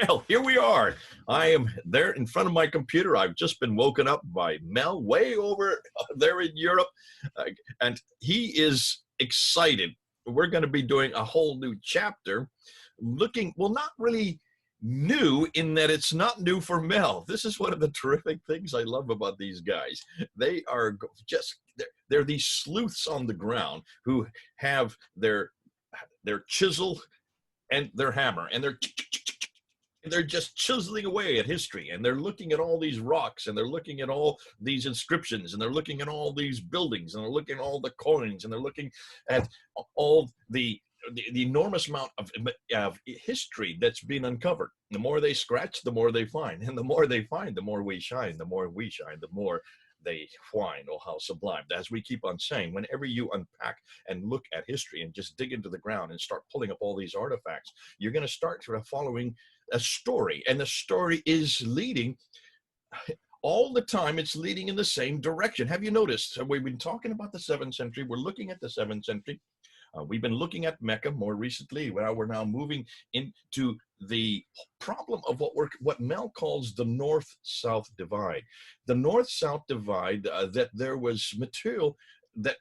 Well, here we are. I am there in front of my computer. I've just been woken up by Mel way over there in Europe, uh, and he is excited. We're going to be doing a whole new chapter, looking, well, not really new in that it's not new for Mel. This is one of the terrific things I love about these guys. They are just, they're these sleuths on the ground who have their chisel and their hammer, and they're just chiseling away at history, and they're looking at all these rocks, and they're looking at all these inscriptions, and they're looking at all these buildings, and they're looking at all the coins, and they're looking at all the enormous amount of history that's been uncovered. The more they scratch, the more they find, and the more they find, the more we shine. The more we shine, the more they whine. Oh, how sublime. As we keep on saying, whenever you unpack and look at history and just dig into the ground and start pulling up all these artifacts, you're going to start following a story, and the story is leading all the time. It's leading in the same direction. Have you noticed? We've been talking about the 7th century. We're looking at the 7th century. We've been looking at Mecca more recently. We're now moving into the problem of what Mel calls the North-South divide. The North-South divide, that there was material that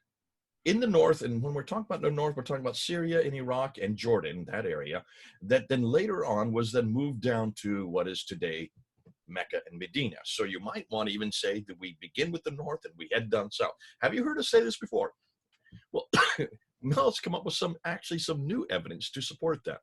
in the north, and when we're talking about the north, we're talking about Syria and Iraq and Jordan, that area, that then later on was then moved down to what is today Mecca and Medina. So you might want to even say that we begin with the north and we head down south. Have you heard us say this before? Well, Mel's come up with some new evidence to support that.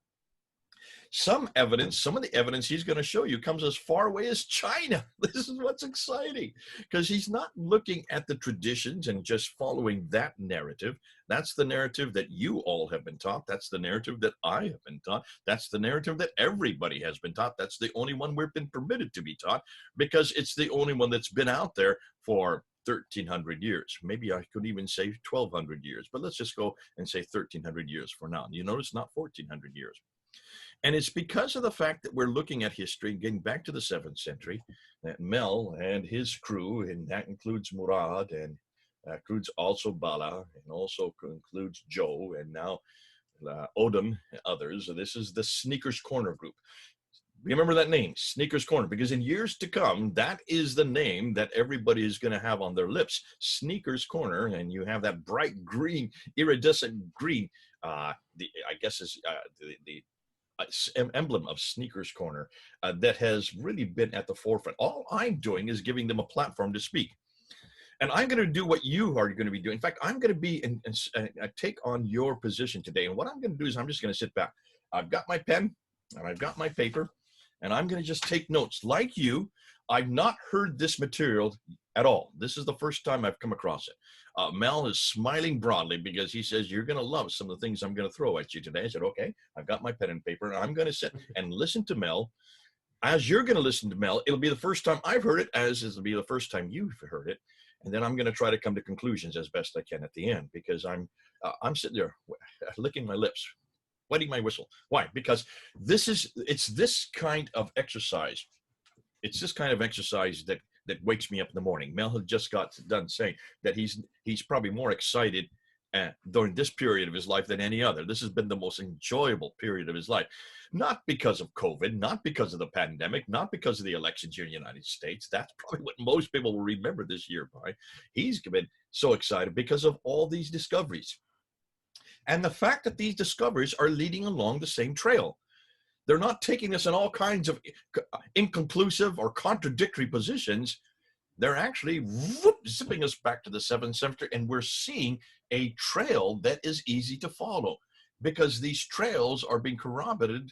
Some of the evidence he's going to show you comes as far away as China. This is what's exciting, because he's not looking at the traditions and just following that narrative. That's the narrative that you all have been taught. That's the narrative that I have been taught. That's the narrative that everybody has been taught. That's the only one we've been permitted to be taught, because it's the only one that's been out there for 1,300 years. Maybe I could even say 1,200 years, but let's just go and say 1,300 years for now. You notice, not 1,400 years. And it's because of the fact that we're looking at history, getting back to the 7th century, that Mel and his crew, and that includes Murad, and includes also Bala, and also includes Joe, and now Odom, and others. This is the Sneakers Corner group. Remember that name, Sneakers Corner, because in years to come, that is the name that everybody is going to have on their lips, Sneakers Corner. And you have that bright green, iridescent green, I guess is the emblem of Sneakers Corner, that has really been at the forefront. All I'm doing is giving them a platform to speak. And I'm going to do what you are going to be doing. In fact, I'm going to be take on your position today. And what I'm going to do is I'm just going to sit back. I've got my pen and I've got my paper, and I'm going to just take notes. Like you, I've not heard this material at all. This is the first time I've come across it. Mel is smiling broadly because he says, you're going to love some of the things I'm going to throw at you today. I said, okay, I've got my pen and paper, and I'm going to sit and listen to Mel. As you're going to listen to Mel, it'll be the first time I've heard it, as it'll be the first time you've heard it. And then I'm going to try to come to conclusions as best I can at the end, because I'm sitting there licking my lips, wetting my whistle. Why? Because it's this kind of exercise. It's this kind of exercise that wakes me up in the morning. Mel had just got done saying that he's probably more excited during this period of his life than any other. This has been the most enjoyable period of his life, not because of COVID, not because of the pandemic, not because of the elections here in the United States. That's probably what most people will remember this year by. He's been so excited because of all these discoveries. And the fact that these discoveries are leading along the same trail. They're not taking us in all kinds of inconclusive or contradictory positions. They're actually zipping us back to the 7th century, and we're seeing a trail that is easy to follow, because these trails are being corroborated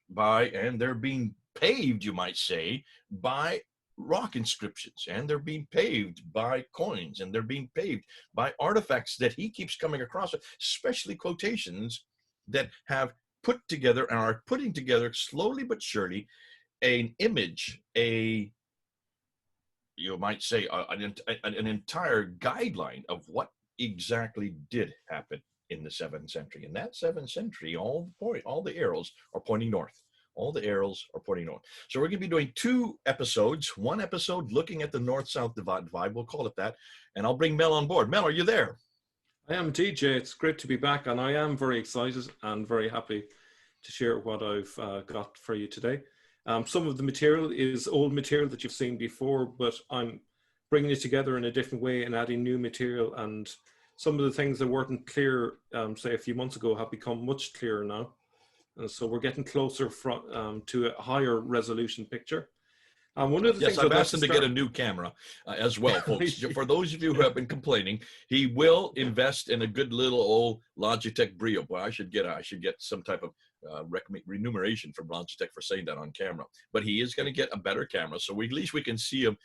by, and they're being paved, you might say, by rock inscriptions, and they're being paved by coins, and they're being paved by artifacts that he keeps coming across, especially quotations that have put together and are putting together slowly but surely an image, you might say an entire guideline of what exactly did happen in the 7th century. In that 7th century, all the arrows are pointing north. All the arrows are pointing north. So we're going to be doing 2 episodes. One episode looking at the North-South divide, we'll call it that, and I'll bring Mel on board. Mel, are you there? I am, TJ. It's great to be back, and I am very excited and very happy to share what I've got for you today. Some of the material is old material that you've seen before, but I'm bringing it together in a different way and adding new material. And some of the things that weren't clear, say a few months ago, have become much clearer now. And so we're getting closer to a higher resolution picture. One of the Yes, things I've I'd like asked to him to start... get a new camera as well, folks. For those of you who have been complaining, he will invest in a good little old Logitech Brio. Boy, I should get some type of remuneration from Logitech for saying that on camera. But he is going to get a better camera, so at least we can see him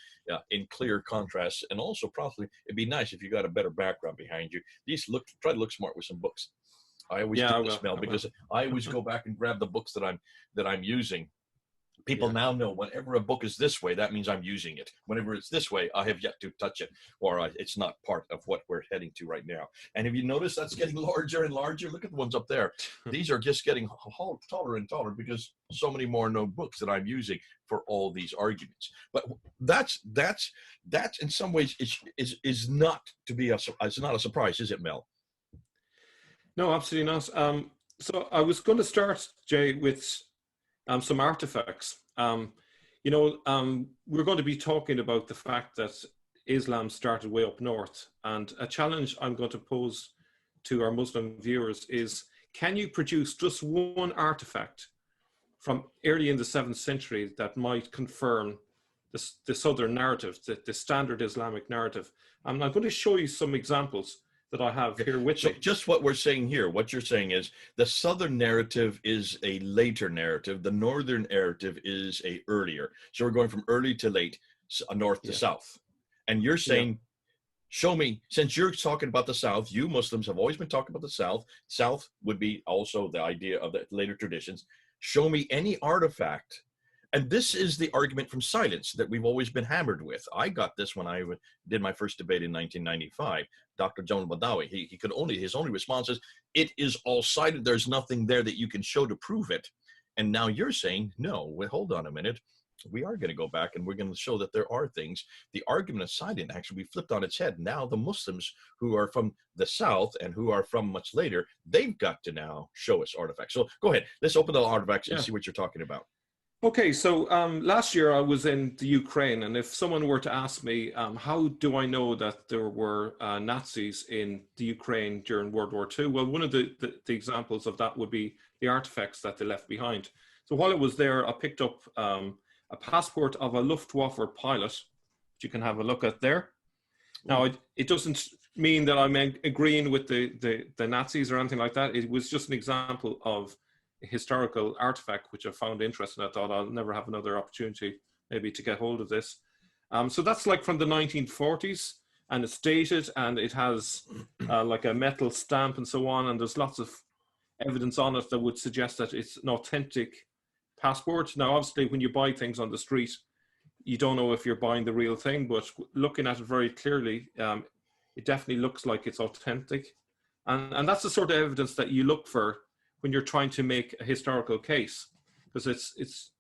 in clear contrast. And also, probably it'd be nice if you got a better background behind you. Try to look smart with some books. I always do this, Mel, because I always go back and grab the books that I'm using. People now know whenever a book is this way, that means I'm using it. Whenever it's this way, I have yet to touch it, or it's not part of what we're heading to right now. And if you notice, that's getting larger and larger. Look at the ones up there. These are just getting taller and taller because so many more known books that I'm using for all these arguments. But that's in some ways is not to be it's not a surprise, is it, Mel? No, absolutely not. So I was going to start, Jay, with some artifacts. We're going to be talking about the fact that Islam started way up north, and a challenge I'm going to pose to our Muslim viewers is, can you produce just one artifact from early in the 7th century that might confirm the southern narrative, the standard Islamic narrative? And I'm going to show you some examples that I have here with me. Just what we're saying here, what you're saying is the southern narrative is a later narrative. The northern narrative is a earlier. So we're going from early to late, north to south. And you're saying, show me, since you're talking about the South, you Muslims have always been talking about the South. South would be also the idea of the later traditions. Show me any artifact. And this is the argument from silence that we've always been hammered with. I got this when I did my first debate in 1995. Dr. John Badawi, his only response is, it is all cited. There's nothing there that you can show to prove it. And now you're saying, no, hold on a minute. We are going to go back and we're going to show that there are things. The argument of silence actually flipped on its head. Now the Muslims who are from the South and who are from much later, they've got to now show us artifacts. So go ahead. Let's open the artifacts and see what you're talking about. Okay, so last year I was in the Ukraine, and if someone were to ask me, how do I know that there were Nazis in the Ukraine during World War II? Well, one of the examples of that would be the artifacts that they left behind. So while I was there, I picked up a passport of a Luftwaffe pilot, which you can have a look at there. Now, it doesn't mean that I'm agreeing with the Nazis or anything like that. It was just an example of a historical artifact, which I found interesting. I thought I'll never have another opportunity maybe to get hold of this. So that's like from the 1940s, and it's dated, and it has like a metal stamp and so on, and there's lots of evidence on it that would suggest that it's an authentic passport. Now, obviously, when you buy things on the street, you don't know if you're buying the real thing, but looking at it very clearly, it definitely looks like it's authentic. And that's the sort of evidence that you look for when you're trying to make a historical case, because it's,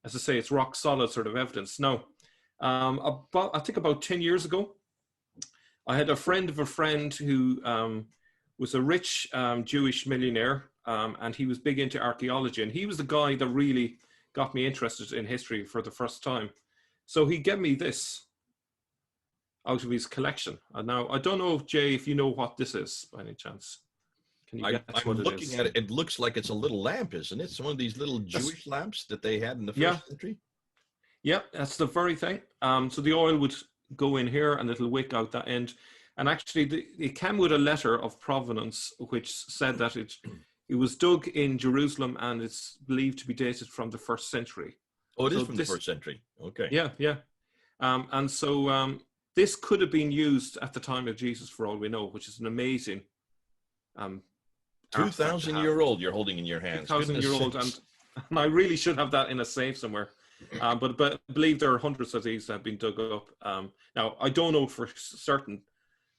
as I say, it's rock solid sort of evidence. Now, I think about 10 years ago, I had a friend of a friend who was a rich Jewish millionaire, and he was big into archaeology, and he was the guy that really got me interested in history for the first time. So he gave me this out of his collection. And now, I don't know, Jay, if you know what this is by any chance. I'm looking at it. It looks like it's a little lamp, isn't it? It's one of these little Jewish lamps that they had in the first century. Yeah, that's the very thing. So the oil would go in here and it'll wick out that end. And actually, it came with a letter of provenance, which said that it was dug in Jerusalem and it's believed to be dated from the 1st century. Oh, it is from the 1st century. Okay. Yeah, yeah. And so this could have been used at the time of Jesus, for all we know, which is an amazing 2,000-year-old you're holding in your hands. 2,000-year-old, and I really should have that in a safe somewhere. But I believe there are hundreds of these that have been dug up. Now, I don't know for certain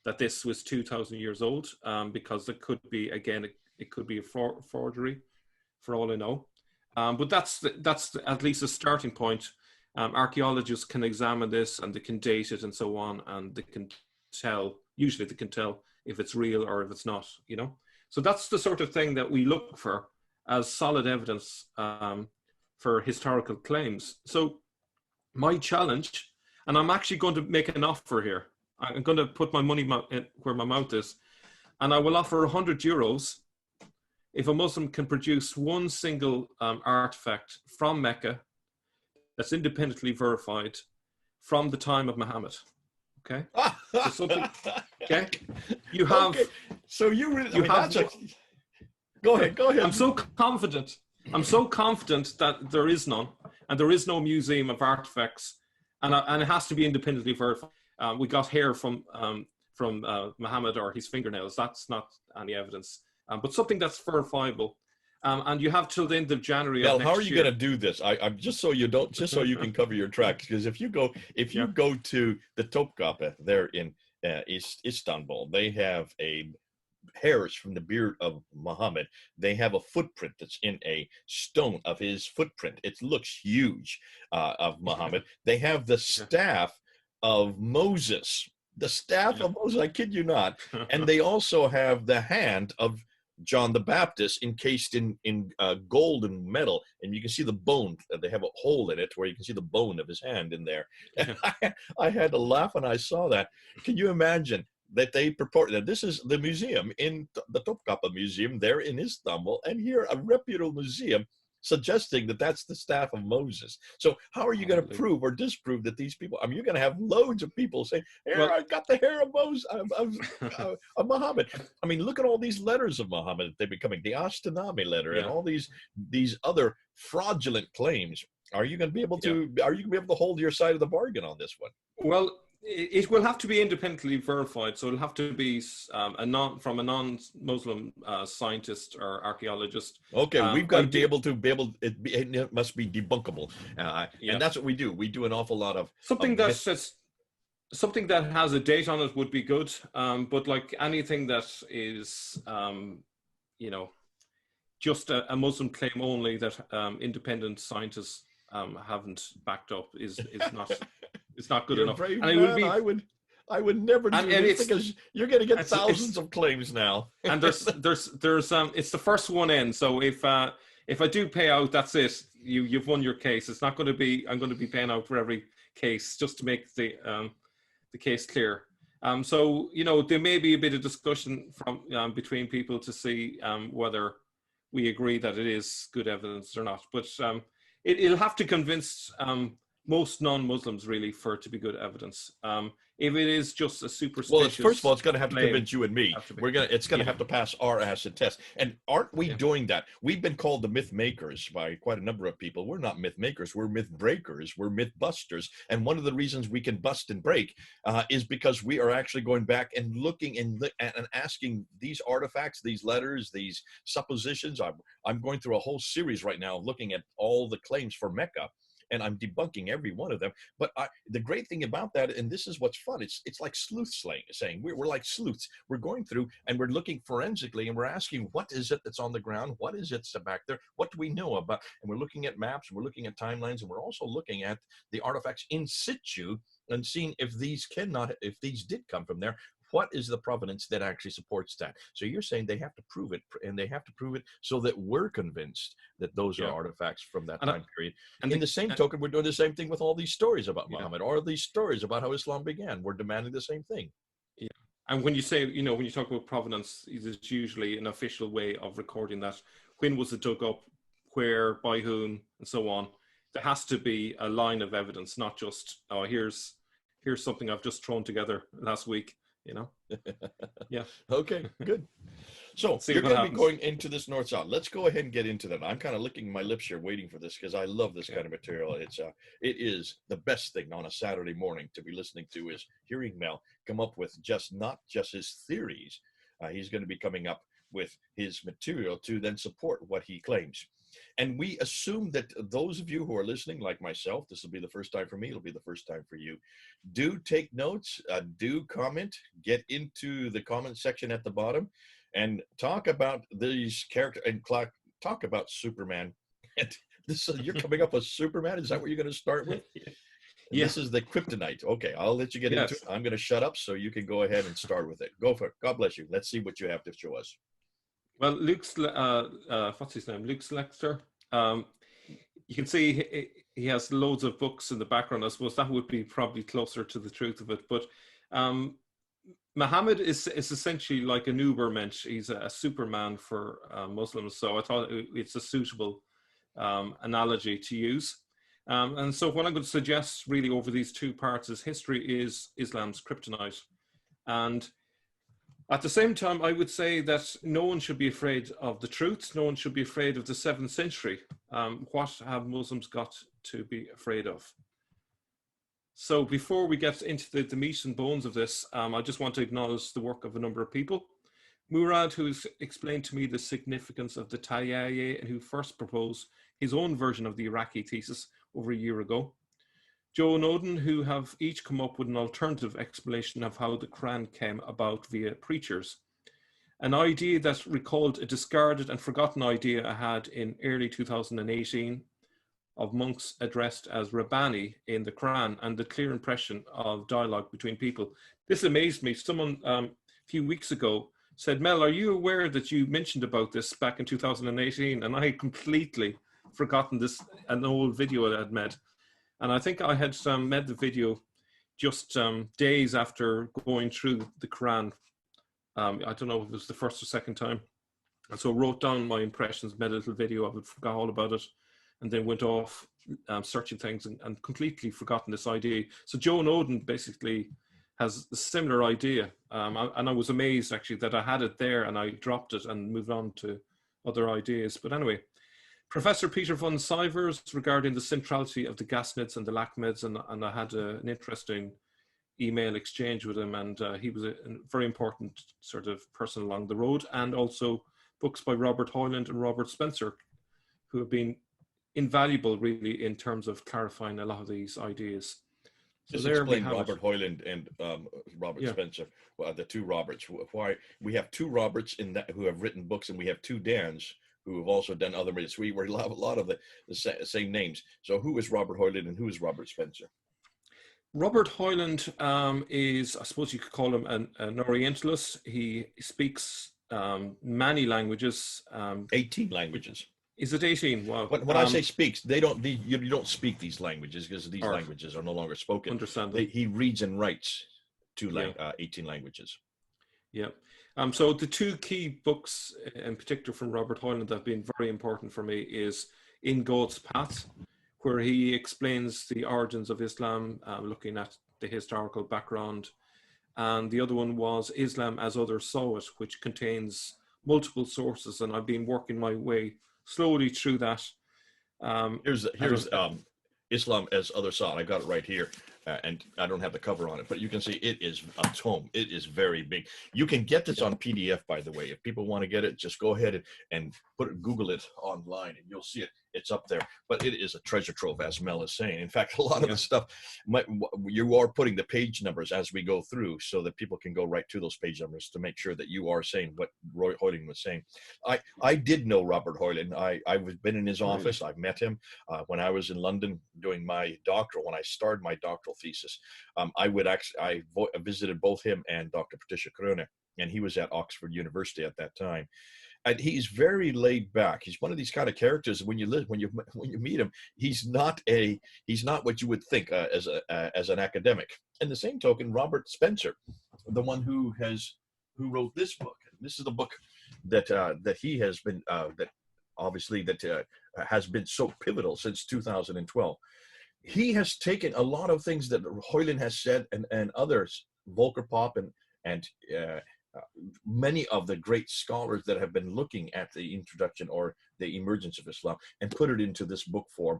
that this was 2,000 years old, because it could be, again, it could be a forgery, for all I know. But that's at least a starting point. Archaeologists can examine this and they can date it and so on, and they can tell, usually they can tell if it's real or if it's not, you know. So that's the sort of thing that we look for as solid evidence for historical claims. So my challenge, and I'm actually going to make an offer here. I'm going to put my money where my mouth is, and I will offer €100 if a Muslim can produce one single artifact from Mecca that's independently verified from the time of Muhammad. Okay, so something. Okay, you have. Okay. So you really. You have. Go ahead. Go ahead. I'm so confident that there is none, and there is no museum of artifacts, and it has to be independently verified. We got hair from Muhammad or his fingernails. That's not any evidence, but something that's verifiable. And you have till the end of January. Now, how are you going to do this? I'm just so you can cover your tracks. Because if you go to the Topkapi there in Istanbul, they have hairs from the beard of Muhammad. They have a footprint that's in a stone of his footprint. It looks huge of Muhammad. They have the staff of Moses. The staff of Moses. I kid you not. And they also have the hand of John the Baptist encased in gold and metal, and you can see the bone. They have a hole in it where you can see the bone of his hand in there. And I had to laugh when I saw that. Can you imagine that they purport that this is the museum in the Topkapi Museum there in Istanbul, and here a reputable museum suggesting that that's the staff of Moses. So how are you going to prove or disprove that these people, I mean, you're going to have loads of people saying, here, well, I got the hair of Moses, of Muhammad. I mean, look at all these letters of Muhammad that they're becoming, the Ashtenami letter and all these other fraudulent claims. Are you going to be able to, hold your side of the bargain on this one? Well, it will have to be independently verified, so it'll have to be from a non-Muslim scientist or archaeologist. Okay, we've got to be able. It must be debunkable, and that's what we do. We do an awful lot of something something that has a date on it would be good, but like anything that is, just a Muslim claim only that independent scientists haven't backed up is not. It's not good enough. And it would be, I would never do this because you're going to get thousands of claims now. And there's it's the first one in. So if I do pay out, that's it. You've won your case. It's not going to be. I'm going to be paying out for every case just to make the case clear. So there may be a bit of discussion from between people to see whether we agree that it is good evidence or not. But it'll have to convince most non-Muslims really for it to be good evidence. If it is just a superstitious, well, first of all, it's going to have to convince you and me. It's going to have to pass our acid test. And aren't we doing that? We've been called the myth makers by quite a number of people. We're not myth makers. We're myth breakers. We're myth busters. And one of the reasons we can bust and break is because we are actually going back and looking and asking these artifacts, these letters, these suppositions. I'm going through a whole series right now looking at all the claims for Mecca. And I'm debunking every one of them. But the great thing about that, and this is what's fun, it's like sleuth saying we're like sleuths. We're going through and we're looking forensically and we're asking, what is it that's on the ground? What is it back there? What do we know about? And we're looking at maps, and we're looking at timelines, and we're also looking at the artifacts in situ and seeing if these did come from there. What is the provenance that actually supports that? So you're saying they have to prove it, and they have to prove it so that we're convinced that those are artifacts from that time period. And in the same token, we're doing the same thing with all these stories about Muhammad, or these stories about how Islam began. We're demanding the same thing. Yeah. And when you say, when you talk about provenance, it's usually an official way of recording that. When was it dug up? Where? By whom? And so on. There has to be a line of evidence, not just, here's something I've just thrown together last week. Yeah. Okay, good. So you're going to be going into this north-south. Let's go ahead and get into that. I'm kind of licking my lips here waiting for this because I love this kind of material. It is the best thing on a Saturday morning to be listening to is hearing Mel come up with not just his theories. He's going to be coming up with his material to then support what he claims. And we assume that those of you who are listening, like myself, this will be the first time for me, it'll be the first time for you. Do take notes, do comment, get into the comment section at the bottom, and talk about these characters, and talk about Superman. And you're coming up with Superman? Is that what you're going to start with? Yeah. This is the kryptonite. Okay, I'll let you get into it. I'm going to shut up so you can go ahead and start with it. Go for it. God bless you. Let's see what you have to show us. Well, what's his name? Luke Slexter. you can see he has loads of books in the background. I suppose that would be probably closer to the truth of it. But Muhammad is essentially like an Ubermensch. He's a Superman for Muslims. So I thought it's a suitable analogy to use. And so what I'm going to suggest really over these two parts is history is Islam's kryptonite. And at the same time, I would say that no one should be afraid of the truth. No one should be afraid of the 7th century. What have Muslims got to be afraid of? So before we get into the meat and bones of this, I just want to acknowledge the work of a number of people. Murad, who's explained to me the significance of the Tayyaya and who first proposed his own version of the Iraqi thesis over a year ago. Joe and Odin, who have each come up with an alternative explanation of how the Quran came about via preachers. An idea that recalled a discarded and forgotten idea I had in early 2018 of monks addressed as Rabbani in the Quran and the clear impression of dialogue between people. This amazed me. Someone a few weeks ago said, Mel, are you aware that you mentioned about this back in 2018? And I had completely forgotten this, an old video I had made. And I think I had made the video just days after going through the Quran. I don't know if it was the first or second time. And so wrote down my impressions, made a little video of it, forgot all about it, and then went off searching things and completely forgotten this idea. So Joe and Odin basically has a similar idea. And I was amazed actually that I had it there and I dropped it and moved on to other ideas. But anyway, Professor Peter von Sivers regarding the centrality of the Ghasnids and the Lakhmids, and I had an interesting email exchange with him, and he was a very important sort of person along the road, and also books by Robert Hoyland and Robert Spencer, who have been invaluable really in terms of clarifying a lot of these ideas. So just explain Robert Hoyland and Robert Spencer, well, the two Roberts. Why we have two Roberts in that who have written books, and we have two Dans who have also done other readings. We have a lot of the same names. So who is Robert Hoyland and who is Robert Spencer? Robert Hoyland is, I suppose you could call him an Orientalist. He speaks many languages. 18 languages. Is it 18? Wow. When I say speaks, you don't speak these languages because these languages are no longer spoken. Understand. He reads and writes 18 languages. Yeah. So the two key books in particular from Robert Hoyland that have been very important for me is In God's Path, where he explains the origins of Islam, looking at the historical background. And the other one was Islam as Others Saw It, which contains multiple sources. And I've been working my way slowly through that. Here's Islam as Others Saw It. I got it right here. And I don't have the cover on it, but you can see it is a tome. It is very big. You can get this on PDF, by the way. If people want to get it, just go ahead and Google it online, and you'll see it. It's up there. But it is a treasure trove, as Mel is saying. In fact, a lot of the stuff, you are putting the page numbers as we go through so that people can go right to those page numbers to make sure that you are saying what Roy Hoyland was saying. I did know Robert Hoyland. I've been in his office. I've met him when I was in London doing my doctoral. When I started my doctoral thesis, I visited both him and Dr. Patricia Kroner, and he was at Oxford University at that time. And he's very laid back. He's one of these kind of characters. When you meet him, he's not what you would think as an academic. And the same token, Robert Spencer, the one who wrote this book. This is the book that he has been has been so pivotal since 2012. He has taken a lot of things that Hoyland has said and others, Volker Popp and many of the great scholars that have been looking at the introduction or the emergence of Islam, and put it into this book form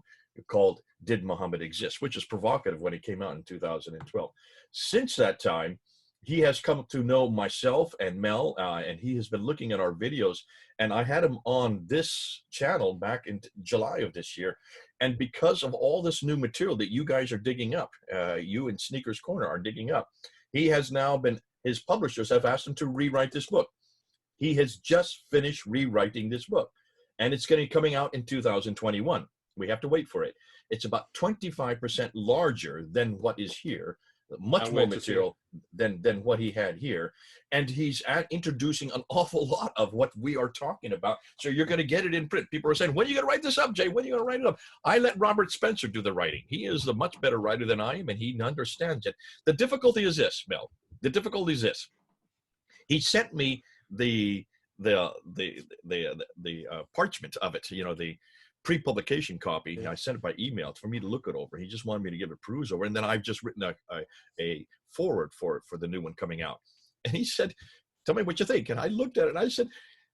called Did Muhammad Exist?, which is provocative when it came out in 2012. Since that time, he has come to know myself and Mel, and he has been looking at our videos, and I had him on this channel back in July of this year. And because of all this new material that you guys are digging up, you and Sneakers Corner are digging up, he has now been, his publishers have asked him to rewrite this book. He has just finished rewriting this book, and it's going to be coming out in 2021. We have to wait for it. It's about 25% larger than what is here, much Can't more wait to see it. material than what he had here, and he's introducing an awful lot of what we are talking about. So you're going to get it in print. People are saying, when are you going to write this up, Jay? When are you going to write it up? I let Robert Spencer do the writing. He is a much better writer than I am, and he understands it. The difficulty is this, Mel. The difficulty is this. He sent me the parchment of it, the pre-publication copy. Yeah. I sent it by email for me to look it over. He just wanted me to give it a peruse over, and then I've just written a forward for the new one coming out. And he said, "Tell me what you think." And I looked at it and I said,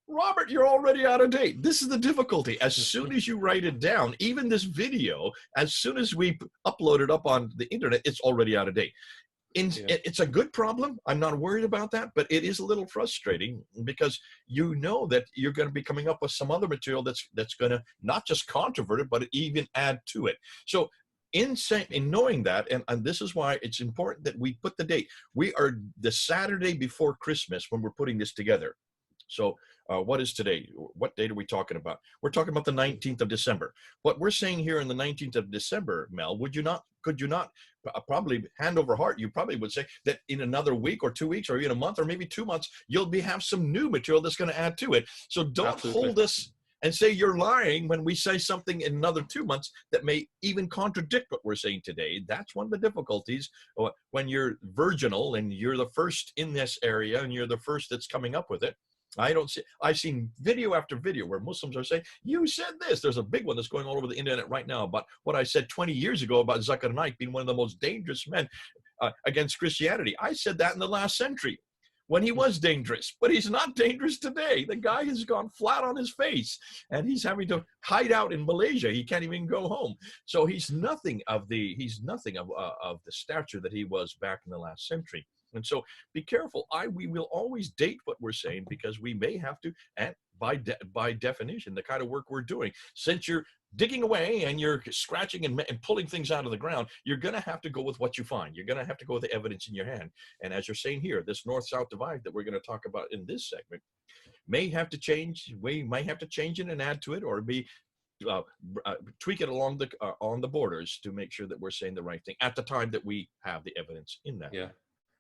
"Robert, you're already out of date. This is the difficulty. As soon as you write it down, even this video, as soon as we upload it up on the internet, it's already out of date." It's a good problem. I'm not worried about that, but it is a little frustrating because you know that you're going to be coming up with some other material that's going to not just controvert it, but even add to it. So in knowing that, and this is why it's important that we put the date. We are the Saturday before Christmas when we're putting this together. So what is today? What date are we talking about? We're talking about the 19th of December. What we're saying here in the 19th of December, Mel, could you not probably hand over heart, you probably would say that in another week or 2 weeks or even a month or maybe 2 months, you'll have some new material that's going to add to it. So don't Absolutely. hold us and say you're lying when we say something in another 2 months that may even contradict what we're saying today. That's one of the difficulties when you're virginal and you're the first in this area and you're the first that's coming up with it. I've seen video after video where Muslims are saying, "You said this." There's a big one that's going all over the internet right now about what I said 20 years ago about Zakir Naik being one of the most dangerous men against Christianity. I said that in the last century when he was dangerous, but he's not dangerous today. The guy has gone flat on his face and he's having to hide out in Malaysia. He can't even go home. So he's nothing of the stature that he was back in the last century. And so be careful. We will always date what we're saying because we may have to, and by definition, the kind of work we're doing, since you're digging away and you're scratching and pulling things out of the ground, you're going to have to go with what you find. You're going to have to go with the evidence in your hand. And as you're saying here, this north-south divide that we're going to talk about in this segment may have to change. We might have to change it and add to it, or tweak it along on the borders to make sure that we're saying the right thing at the time that we have the evidence in that. Yeah.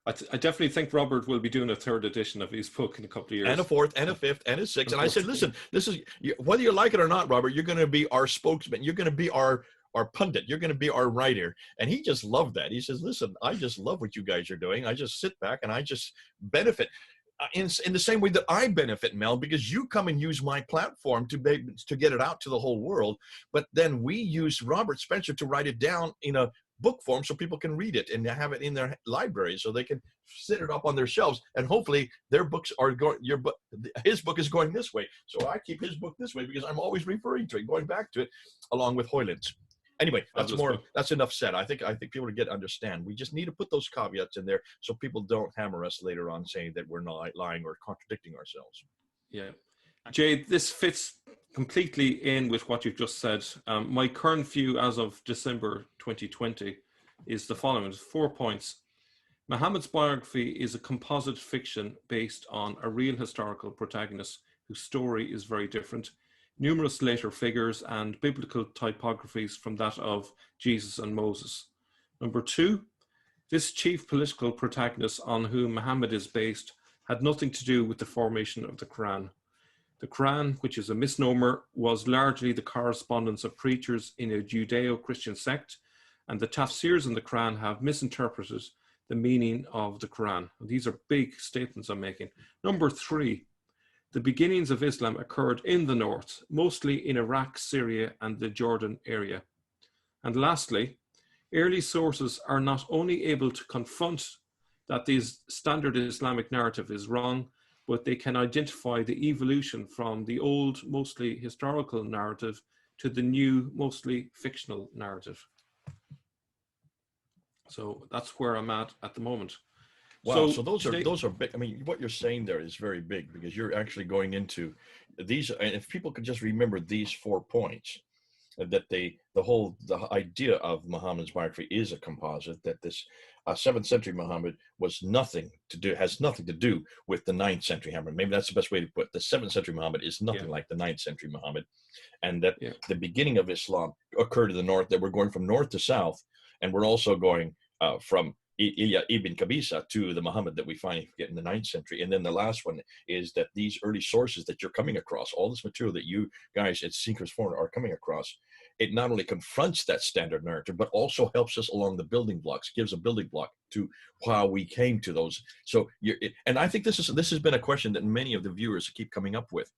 I definitely think Robert will be doing a third edition of his book in a couple of years. And a fourth, and a fifth, and a sixth. And I said, listen, this is, whether you like it or not, Robert, you're going to be our spokesman. You're going to be our pundit. You're going to be our writer. And he just loved that. He says, listen, I just love what you guys are doing. I just sit back and I just benefit. In the same way that I benefit, Mel, because you come and use my platform to get it out to the whole world. But then we use Robert Spencer to write it down in a book form so people can read it and have it in their library so they can sit it up on their shelves, and hopefully their books are going, his book is going this way, so I keep his book this way because I'm always referring to it, going back to it along with Hoyland's. Anyway, that's enough said. I think people understand. We just need to put those caveats in there so people don't hammer us later on saying that we're not lying or contradicting ourselves. Yeah. Jay, this fits completely in with what you've just said. My current view as of December 2020 is the following: 4 points. Muhammad's biography is a composite fiction based on a real historical protagonist whose story is very different, numerous later figures and biblical typographies from that of Jesus and Moses. Number 2, this chief political protagonist on whom Muhammad is based had nothing to do with the formation of the Quran. The Quran, which is a misnomer, was largely the correspondence of preachers in a Judeo-Christian sect, and the tafsirs in the Quran have misinterpreted the meaning of the Quran. These are big statements I'm making. Number 3, the beginnings of Islam occurred in the north, mostly in Iraq, Syria, and the Jordan area. And lastly, early sources are not only able to confront that this standard Islamic narrative is wrong, but they can identify the evolution from the old, mostly historical narrative to the new, mostly fictional narrative. So that's where I'm at the moment. Wow, so those are big. I mean, what you're saying there is very big because you're actually going into these, and if people could just remember these 4 points, that the idea of Muhammad's biography is a composite, that this 7th century Muhammad has nothing to do with the 9th century Muhammad. Maybe that's the best way to put it. The 7th century Muhammad is nothing like the 9th century Muhammad, and that the beginning of Islam occurred in the north, that we're going from north to south, and we're also going from Ibn Qabisa to the Muhammad that we finally get in the 9th century. And then the last one is that these early sources that you're coming across, all this material that you guys at Seekers Forum are coming across, it not only confronts that standard narrative, but also helps us along the building blocks, gives a building block to how we came to those. So, and I think this has been a question that many of the viewers keep coming up with.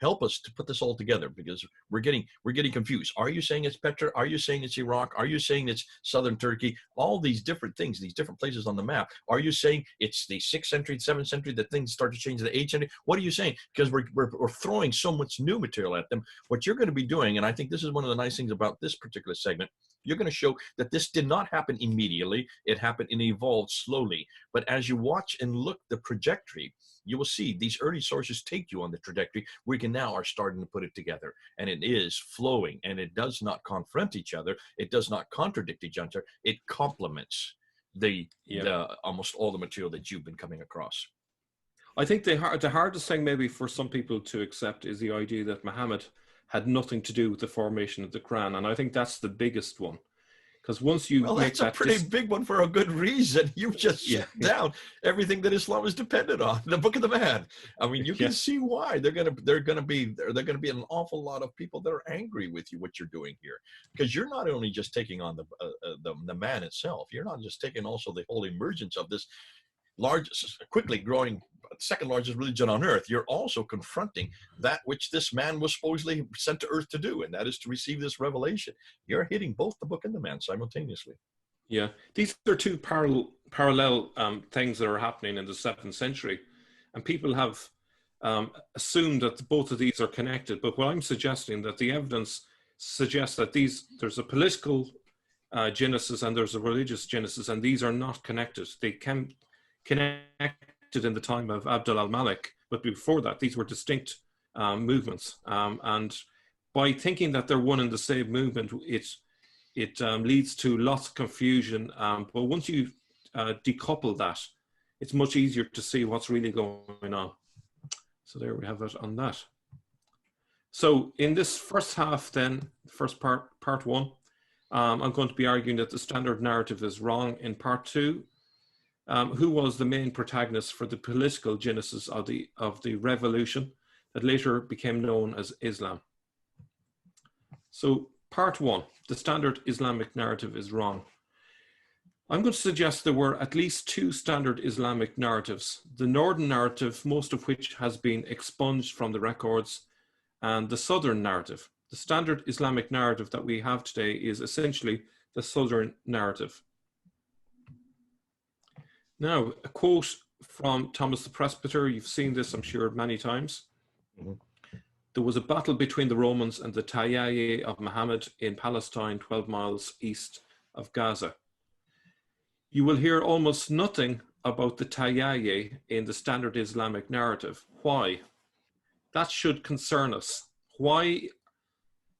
Help us to put this all together, because we're getting confused. Are you saying it's Petra? Are you saying it's Iraq? Are you saying it's southern Turkey? All these different things, these different places on the map. Are you saying it's the 6th century, 7th century that things start to change to the 8th century? What are you saying? Because we're throwing so much new material at them. What you're going to be doing, and I think this is one of the nice things about this particular segment, you're going to show that this did not happen immediately. It happened and evolved slowly. But as you watch and look the trajectory, you will see these early sources take you on the trajectory. We can now are starting to put it together, and it is flowing, and it does not confront each other. It does not contradict each other. It complements the almost all the material that you've been coming across. I think the hardest thing maybe for some people to accept is the idea that Muhammad had nothing to do with the formation of the Quran, and I think that's the biggest one. Because once you make that's a pretty big one for a good reason. You've just shut down everything that Islam is dependent on. The Book of the Man. I mean, you can see why they're gonna be an awful lot of people that are angry with you what you're doing here, because you're not only just taking on the man itself. You're not just taking also the whole emergence of this quickly growing second largest religion on earth. You're also confronting that which this man was supposedly sent to earth to do, and that is to receive this revelation. You're hitting both the book and the man simultaneously. Yeah, these are two parallel things that are happening in the 7th century, and people have assumed that both of these are connected. But what I'm suggesting, that the evidence suggests that there's a political genesis and there's a religious genesis, and these are not connected. They can connected in the time of Abd al-Malik, but before that, these were distinct movements. And by thinking that they're one and the same movement, it leads to lots of confusion. But once you decouple that, it's much easier to see what's really going on. So there we have it on that. So in this first half then, first part one, I'm going to be arguing that the standard narrative is wrong. In part two, who was the main protagonist for the political genesis of the revolution that later became known as Islam. So part one, the standard Islamic narrative is wrong. I'm going to suggest there were at least two standard Islamic narratives: the northern narrative, most of which has been expunged from the records, and the southern narrative. The standard Islamic narrative that we have today is essentially the southern narrative. Now, a quote from Thomas the Presbyter. You've seen this, I'm sure, many times. Mm-hmm. There was a battle between the Romans and the Tayyaye of Muhammad in Palestine, 12 miles east of Gaza. You will hear almost nothing about the Tayyaye in the standard Islamic narrative. Why? That should concern us. Why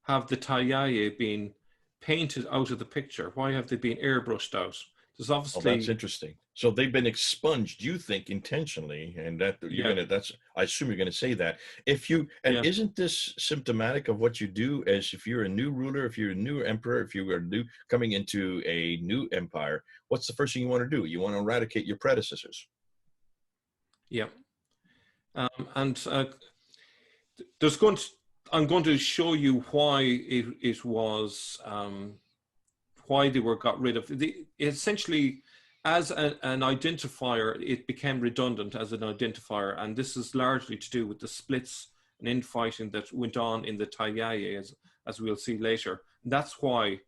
have the Tayyaye been painted out of the picture? Why have they been airbrushed out? There's obviously... Oh, that's interesting. So they've been expunged, you think, intentionally, and that I assume you're gonna say that. Isn't this symptomatic of what you do as if you're a new ruler, if you're a new emperor, if you are coming into a new empire? What's the first thing you want to do? You want to eradicate your predecessors. Yeah, I'm going to show you why it was why they were got rid of essentially. As an identifier, it became redundant as an identifier, and this is largely to do with the splits and infighting that went on in the Tayyaye, as we'll see later. And that's why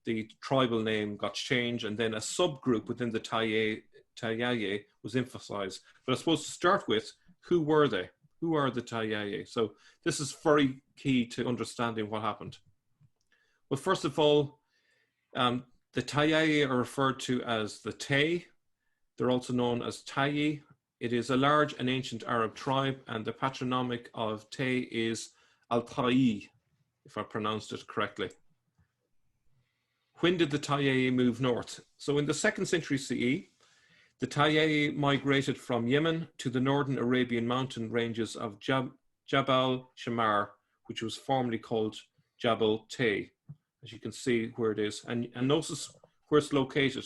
the tribal name got changed, and then a subgroup within the Tayyaye was emphasized. But I suppose to start with, who were they? Who are the Tayyaye? So this is very key to understanding what happened. Well, first of all, the Tayyaye are referred to as the Tay. They're also known as Tayyi. It is a large and ancient Arab tribe, and the patronymic of Tay is Al-Tayyi, if I pronounced it correctly. When did the Tayyaye move north? So in the 2nd century CE, the Tayyaye migrated from Yemen to the northern Arabian mountain ranges of Jabal Shamar, which was formerly called Jabal Tay. As you can see where it is, and notice where it's located.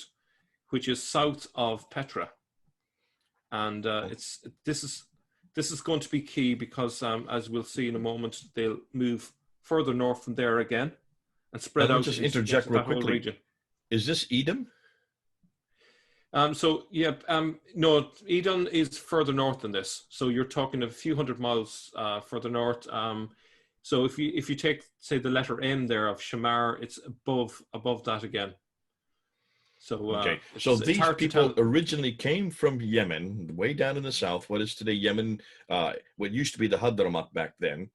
which is south of Petra, and this is going to be key because, as we'll see in a moment, they'll move further north from there again and spread Let me out just into interject real that whole quickly. region. Is this Edom? No, Edom is further north than this. So you're talking a few hundred miles further north. So if you take, say, the letter M there of Shamar, it's above that again. So Okay, so these people originally came from Yemen, way down in the south. What is today Yemen? What used to be the Hadramaut back then.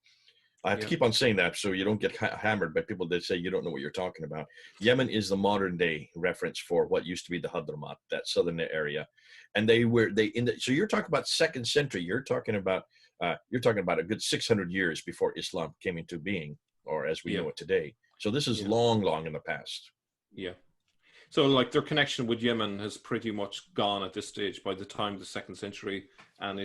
I have to keep on saying that so you don't get hammered by people that say you don't know what you're talking about. Yemen is the modern day reference for what used to be the Hadramaut, that southern area. And so you're talking about 2nd century. You're talking about a good 600 years before Islam came into being, or as we know it today. So this is long in the past. Yeah. So like their connection with Yemen has pretty much gone at this stage by the time of the 2nd century, and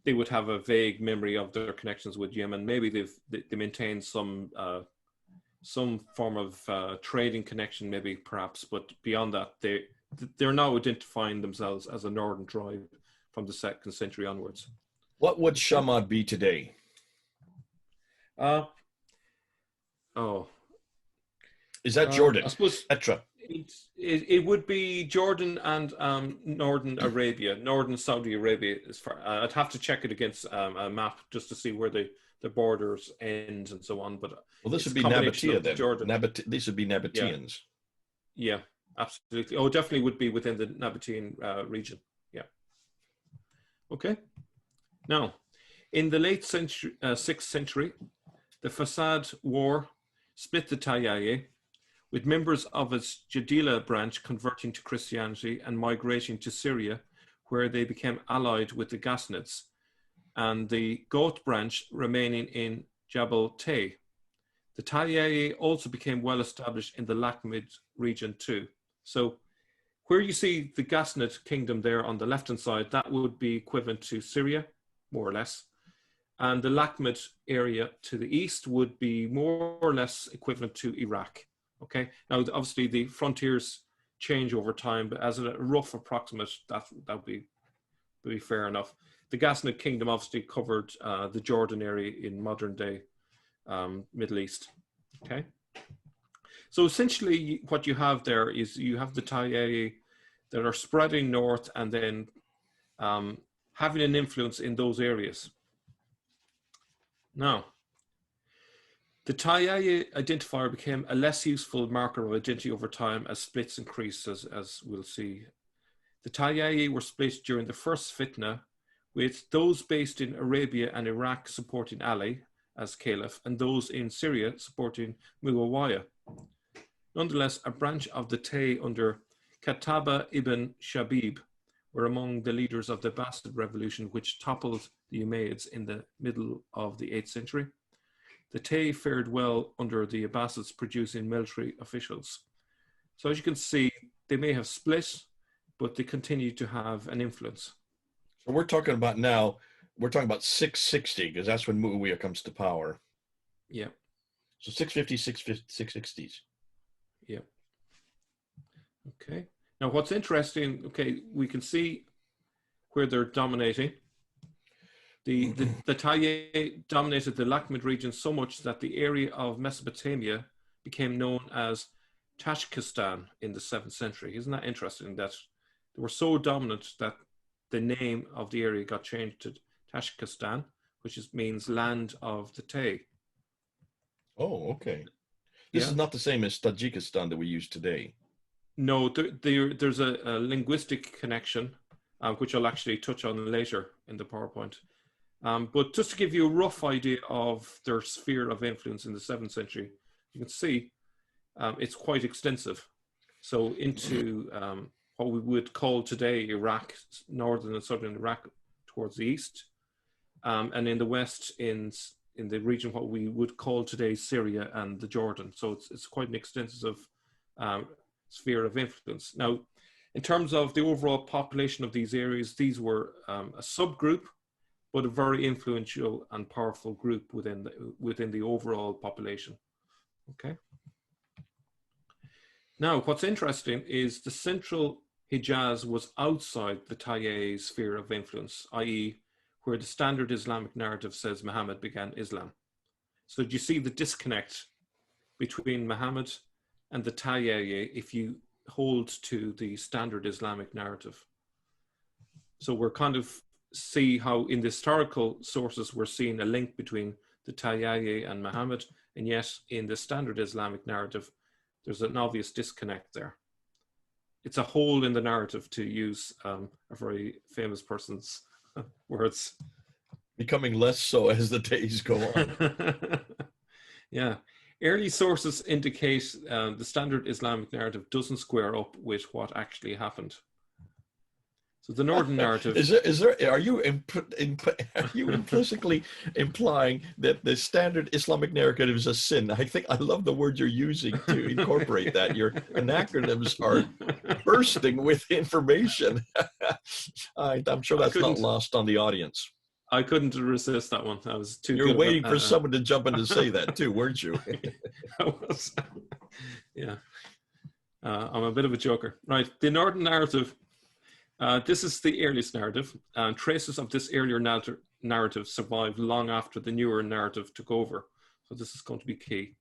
they would have a vague memory of their connections with Yemen. Maybe they maintain some form of trading connection, maybe perhaps, but beyond that, they're now identifying themselves as a northern tribe from the 2nd century onwards. What would Shamad be today? Is that Jordan? I suppose Petra. It would be Jordan and northern Arabia, northern Saudi Arabia. As far I'd have to check it against a map just to see where the borders end and so on. But this would be Nabatea then. Jordan. These would be Nabateans. Yeah, absolutely. Oh, definitely would be within the Nabatean region. Yeah. Okay. Now, in the late 6th century, the Fasad War split the Tayyaye, with members of its Jadila branch converting to Christianity and migrating to Syria, where they became allied with the Ghassanids, and the Goth branch remaining in Jabal Tay. The Tayyaye also became well established in the Lakhmid region too. So where you see the Ghassanid kingdom there on the left-hand side, that would be equivalent to Syria, more or less. And the Lakhmid area to the east would be more or less equivalent to Iraq. Okay. Now, obviously, the frontiers change over time, but as a rough approximate, that would be fair enough. The Ghassanid kingdom obviously covered the Jordan area in modern day Middle East. Okay. So essentially, what you have there is you have the Tayyaye that are spreading north and then having an influence in those areas. Now, the Tayyaye identifier became a less useful marker of identity over time as splits increased, as we'll see. The Tayyaye were split during the first fitna, with those based in Arabia and Iraq supporting Ali as caliph, and those in Syria supporting Muawiyah. Nonetheless, a branch of the Tay under Kataba ibn Shabib were among the leaders of the Abbasid revolution, which toppled the Umayyads in the middle of the 8th century. The Tay fared well under the Abbasids, producing military officials. So as you can see, they may have split, but they continue to have an influence. So we're talking about 660, because that's when Muawiyah comes to power. Yeah. So 650, 660s. Yeah. Okay. Now what's interesting, we can see where they're dominating. The Tayyaye dominated the Lakhmid region so much that the area of Mesopotamia became known as Tashkistan in the 7th century. Isn't that interesting that they were so dominant that the name of the area got changed to Tashkistan, which means land of the Tay. Oh, okay. This is not the same as Tajikistan that we use today. No, there's a linguistic connection, which I'll actually touch on later in the PowerPoint. But just to give you a rough idea of their sphere of influence in the 7th century, you can see it's quite extensive. So into what we would call today Iraq, northern and southern Iraq towards the east, and in the west in the region what we would call today Syria and the Jordan. So it's quite an extensive sphere of influence. Now, in terms of the overall population of these areas, these were a subgroup, but a very influential and powerful group within the overall population. Okay. Now, what's interesting is the central Hijaz was outside the Tayyi sphere of influence, i.e., where the standard Islamic narrative says Muhammad began Islam. So do you see the disconnect between Muhammad and the Tayyi if you hold to the standard Islamic narrative? So we're kind of see how in the historical sources we're seeing a link between the Tayyi and Muhammad, and yet in the standard Islamic narrative, there's an obvious disconnect there. It's a hole in the narrative, to use a very famous person's words. Becoming less so as the days go on. Yeah. Early sources indicate the standard Islamic narrative doesn't square up with what actually happened. So the northern narrative are you implicitly implying that the standard Islamic narrative is a sin? I love the word you're using to incorporate that. Your acronyms are bursting with information. I'm sure that's not lost on the audience. I couldn't resist that one. I was too. You're waiting for someone to jump in and say that too, weren't you? I was. Yeah. I'm a bit of a joker. Right. The northern narrative. This is the earliest narrative, and traces of this earlier narrative survived long after the newer narrative took over. So this is going to be key.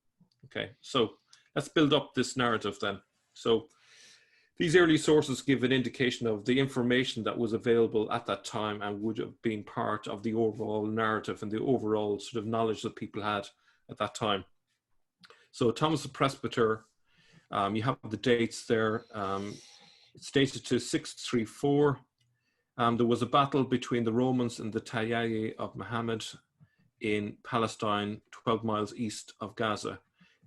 Okay, so let's build up this narrative then. So these early sources give an indication of the information that was available at that time and would have been part of the overall narrative and the overall sort of knowledge that people had at that time. So Thomas the Presbyter, you have the dates there. It's dated to 634. There was a battle between the Romans and the Tayyi of Muhammad in Palestine, 12 miles east of Gaza.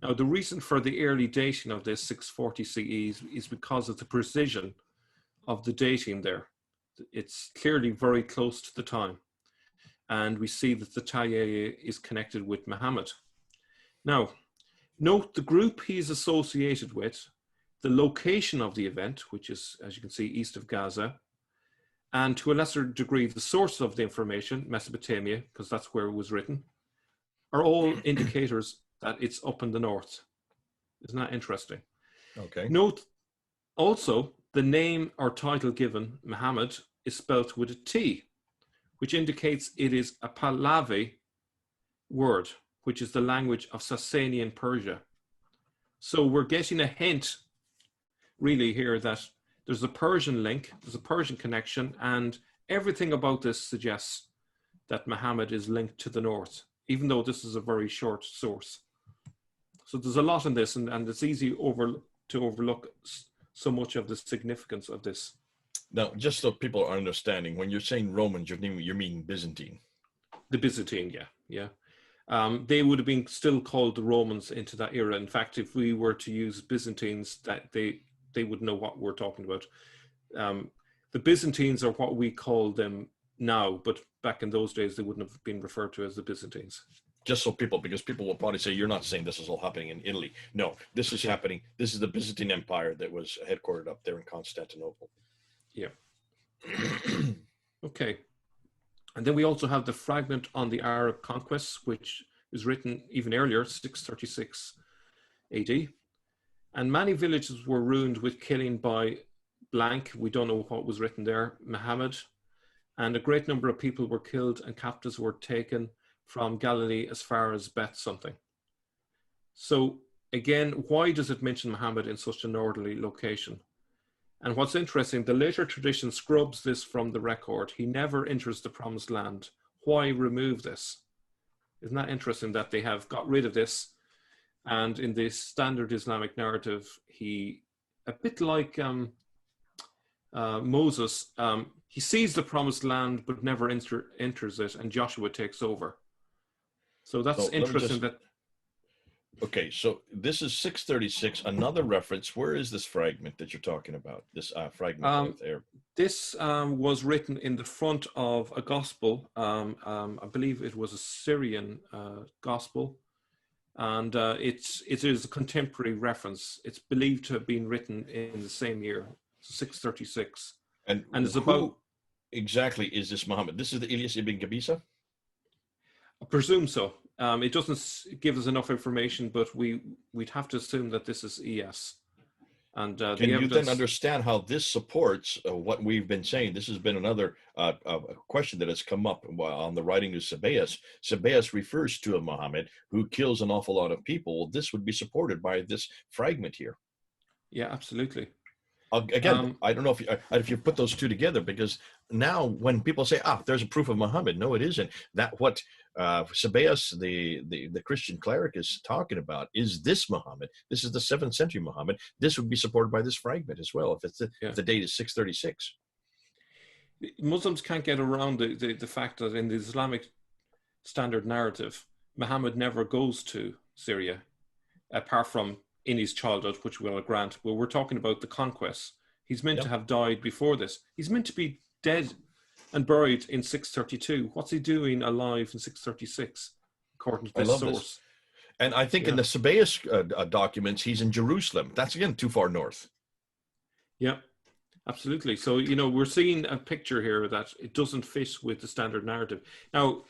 Now, the reason for the early dating of this 640 CE is because of the precision of the dating there. It's clearly very close to the time. And we see that the Tayyi is connected with Muhammad. Now, note the group he's associated with, the location of the event, which is, as you can see, east of Gaza, and to a lesser degree, the source of the information, Mesopotamia, because that's where it was written, are all indicators that it's up in the north. Isn't that interesting? Okay. Note also the name or title given, Muhammad, is spelt with a T, which indicates it is a Pahlavi word, which is the language of Sasanian Persia. So we're getting a hint really here that there's a Persian link, there's a Persian connection, and everything about this suggests that Muhammad is linked to the north, even though this is a very short source. So there's a lot in this, and it's easy to overlook so much of the significance of this. Now, just so people are understanding, when you're saying Romans, you mean Byzantine. The Byzantine, yeah. They would have been still called the Romans into that era. In fact, if we were to use Byzantines, that they would know what we're talking about. The Byzantines are what we call them now, but back in those days, they wouldn't have been referred to as the Byzantines. Just so because people will probably say, you're not saying this is all happening in Italy. No, this is happening. This is the Byzantine Empire that was headquartered up there in Constantinople. Yeah. Okay. And then we also have the fragment on the Arab conquests, which is written even earlier, 636 AD. And many villages were ruined with killing by blank. We don't know what was written there, Muhammad. And a great number of people were killed and captives were taken from Galilee as far as Beth something. So again, why does it mention Muhammad in such a northerly location? And what's interesting, the later tradition scrubs this from the record. He never enters the promised land. Why remove this? Isn't that interesting that they have got rid of this? And in the standard Islamic narrative, he, a bit like Moses, he sees the promised land but never enters it, and Joshua takes over. So that's interesting. Okay, so this is 636, another reference. Where is this fragment that you're talking about, this fragment there? This was written in the front of a gospel. I believe it was a Syrian gospel. And it is a contemporary reference. It's believed to have been written in the same year, 636. And it's about... Exactly is this Muhammad? This is the Ilyas ibn Qabisa? I presume so. It doesn't give us enough information, but we'd have to assume that this is ES. And Can the you then evidence, understand how this supports what we've been saying? This has been another question that has come up on the writing of Sabaeus. Sabaeus refers to a Muhammad who kills an awful lot of people. Well, this would be supported by this fragment here. yeah, absolutely. Again, I don't know if you put those two together, because now when people say, there's a proof of Muhammad, no, it isn't. That what Sabaeus, the Christian cleric, is talking about is this Muhammad. This is the 7th century Muhammad. This would be supported by this fragment as well, if if the date is 636. Muslims can't get around the fact that in the Islamic standard narrative, Muhammad never goes to Syria, apart from in his childhood, which we'll grant. Well, we're talking about the conquests. He's meant to have died before this. He's meant to be dead and buried in 632. What's he doing alive in 636, according to this source? This. And I think in the Sabaeus documents, he's in Jerusalem. That's, again, too far north. Yeah, absolutely. So, you know, we're seeing a picture here that it doesn't fit with the standard narrative. Now,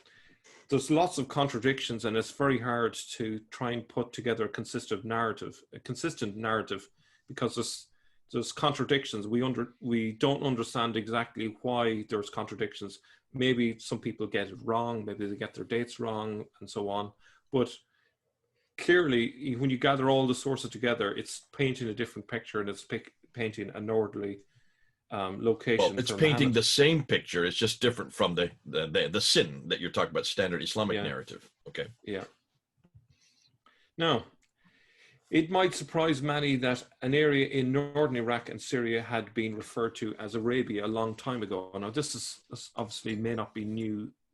there's lots of contradictions, and it's very hard to try and put together a consistent narrative, because there's contradictions. We don't understand exactly why there's contradictions. Maybe some people get it wrong, maybe they get their dates wrong, and so on. But clearly, when you gather all the sources together, it's painting a different picture, and it's painting a northerly location. Well, it's painting Muhammad. The same picture. It's just different from the sin that you're talking about, standard Islamic narrative. Okay. Yeah. Now, it might surprise many that an area in northern Iraq and Syria had been referred to as Arabia a long time ago. Now, this obviously may not be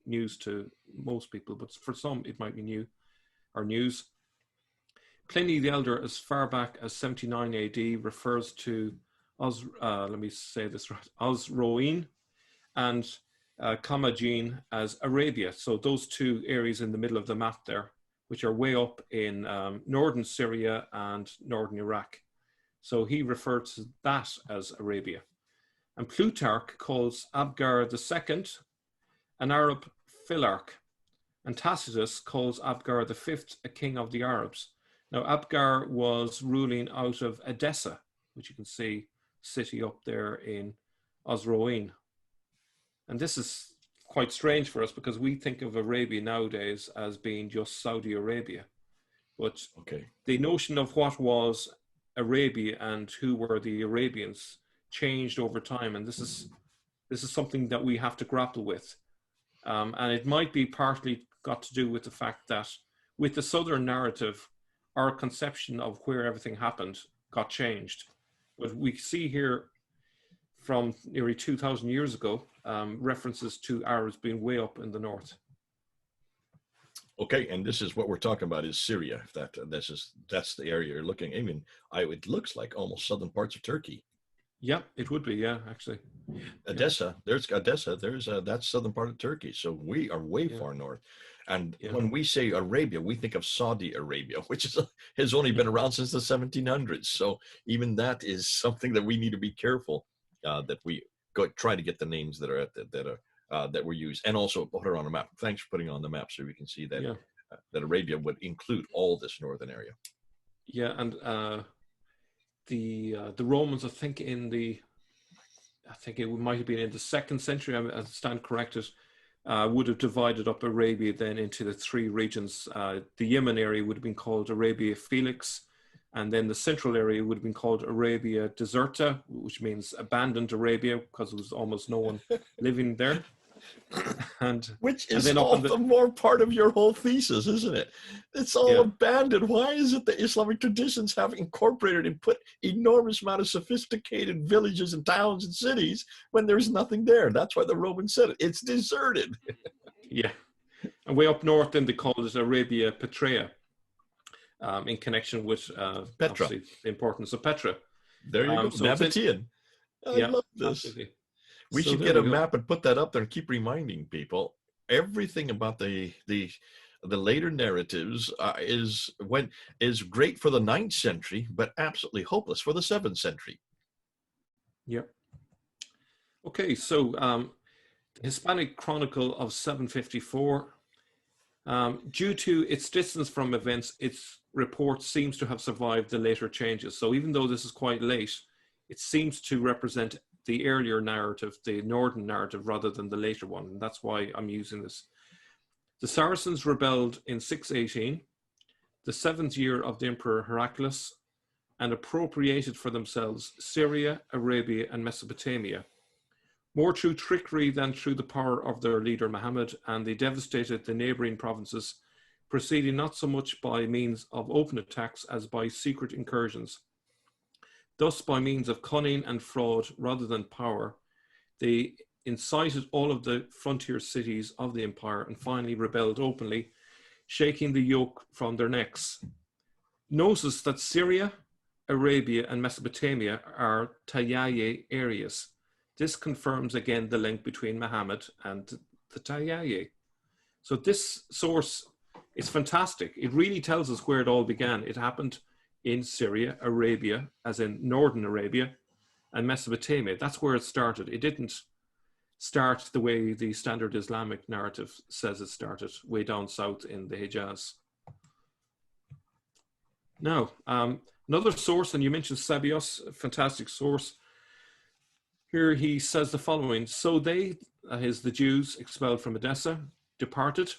news to most people, but for some it might be new or news. Pliny the Elder, as far back as 79 AD, refers to let me say this right, Osroene and Commagene as Arabia. So those two areas in the middle of the map there, which are way up in northern Syria and northern Iraq. So he referred to that as Arabia. And Plutarch calls Abgar II an Arab philarch, and Tacitus calls Abgar V a king of the Arabs. Now, Abgar was ruling out of Edessa, which you can see city up there in Osroene. And this is quite strange for us, because we think of Arabia nowadays as being just Saudi Arabia. But the notion of what was Arabia and who were the Arabians changed over time. And this is something that we have to grapple with. And it might be partly got to do with the fact that with the Southern narrative, our conception of where everything happened got changed. But we see here from nearly 2,000 years ago, references to Arabs being way up in the north. Okay, and this is what we're talking about is Syria. That's the area you're looking. I mean, it looks like almost southern parts of Turkey. Yeah, it would be. Yeah, actually. Odessa. There's Odessa. That's southern part of Turkey. So we are way far north. And when we say Arabia, we think of Saudi Arabia, which has only been around since the 1700s. So even that is something that we need to be careful that we try to get the names that were used, and also put it on a map. Thanks for putting it on the map so we can see that that Arabia would include all this northern area. Yeah, and the Romans, I think it might have been in the 2nd century. I stand corrected. Would have divided up Arabia then into the 3 regions. The Yemen area would have been called Arabia Felix, and then the central area would have been called Arabia Deserta, which means abandoned Arabia, because there was almost no one living there. Which is all the more part of your whole thesis, isn't it? It's all abandoned. Why is it that Islamic traditions have incorporated and put enormous amount of sophisticated villages and towns and cities when there's nothing there? That's why the Romans said it. It's deserted. Yeah. And way up north, then they called it Arabia Petraea, in connection with Petra. The importance of Petra. There you go. So Nabatean. I love this. Absolutely. We should get a map and put that up there and keep reminding people everything about the later narratives is great for the 9th century, but absolutely hopeless for the 7th century. Yep. Okay, so the Hispanic Chronicle of 754, due to its distance from events, it's report seems to have survived the later changes. So even though this is quite late, it seems to represent the earlier narrative, the northern narrative, rather than the later one. And that's why I'm using this. The Saracens rebelled in 618, the 7th year of the Emperor Heraclius, and appropriated for themselves Syria, Arabia, and Mesopotamia, more through trickery than through the power of their leader Muhammad, and they devastated the neighboring provinces, proceeding not so much by means of open attacks as by secret incursions. Thus, by means of cunning and fraud rather than power, they incited all of the frontier cities of the empire and finally rebelled openly, shaking the yoke from their necks. Notice that Syria, Arabia, and Mesopotamia are Tayyaye areas. This confirms again the link between Muhammad and the Tayyaye. So this source is fantastic. It really tells us where it all began. It happened in Syria, Arabia, as in northern Arabia, and Mesopotamia. That's where it started. It didn't start the way the standard Islamic narrative says it started, way down south in the Hijaz. Now, another source, and you mentioned Sabios, a fantastic source. Here he says the following: so they, that is the Jews expelled from Edessa, departed,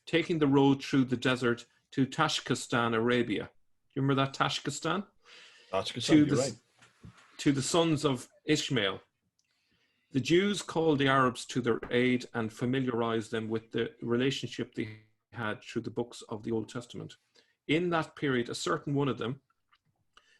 taking the road through the desert to Tashkistan, Arabia. Do you remember that Tashkistan? Tashkistan, you're right. To the sons of Ishmael. The Jews called the Arabs to their aid and familiarized them with the relationship they had through the books of the Old Testament. In that period, a certain one of them,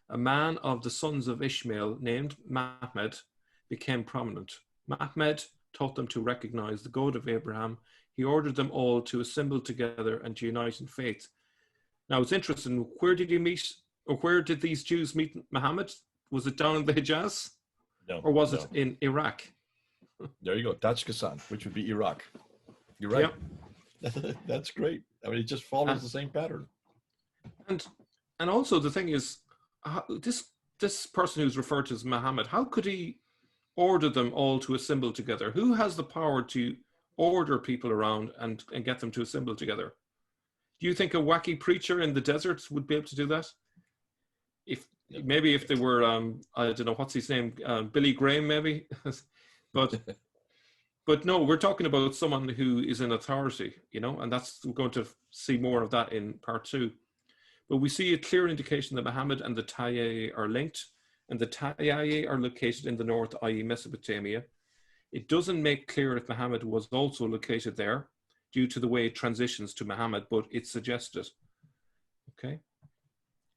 a man of the sons of Ishmael named Mahmed, became prominent. Mahmed taught them to recognize the God of Abraham. He ordered them all to assemble together and to unite in faith. Now it's interesting, where did he meet, or where did these Jews meet Muhammad? Was it down in the Hijaz? No. Or was it in Iraq? There you go, Tashkistan, which would be Iraq. You're right. Yep. That's great. I mean, it just follows the same pattern. And also the thing is, this person who's referred to as Muhammad, how could he order them all to assemble together? Who has the power to order people around and get them to assemble together? Do you think a wacky preacher in the desert would be able to do that? Maybe if they were, I don't know, what's his name? Billy Graham, maybe? But no, we're talking about someone who is in authority, you know, and we're going to see more of that in part 2. But we see a clear indication that Muhammad and the Tayyaye are linked, and the Tayyaye are located in the north, i.e. Mesopotamia. It doesn't make clear if Muhammad was also located there due to the way it transitions to Muhammad, but it's suggested. Okay.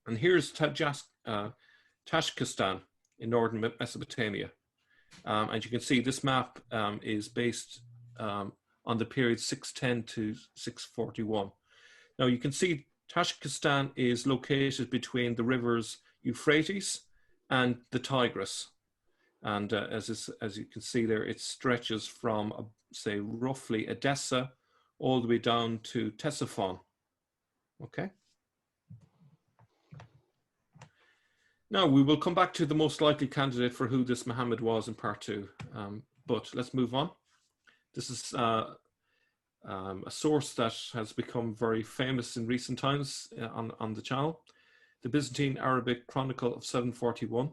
And here's Tashkistan in northern Mesopotamia. And you can see this map is based on the period 610 to 641. Now you can see Tashkistan is located between the rivers Euphrates and the Tigris. And as you can see there, it stretches from, say, roughly Edessa all the way down to Ctesiphon. Okay. Now, we will come back to the most likely candidate for who this Muhammad was in part 2, but let's move on. This is a source that has become very famous in recent times on the channel, the Byzantine Arabic Chronicle of 741.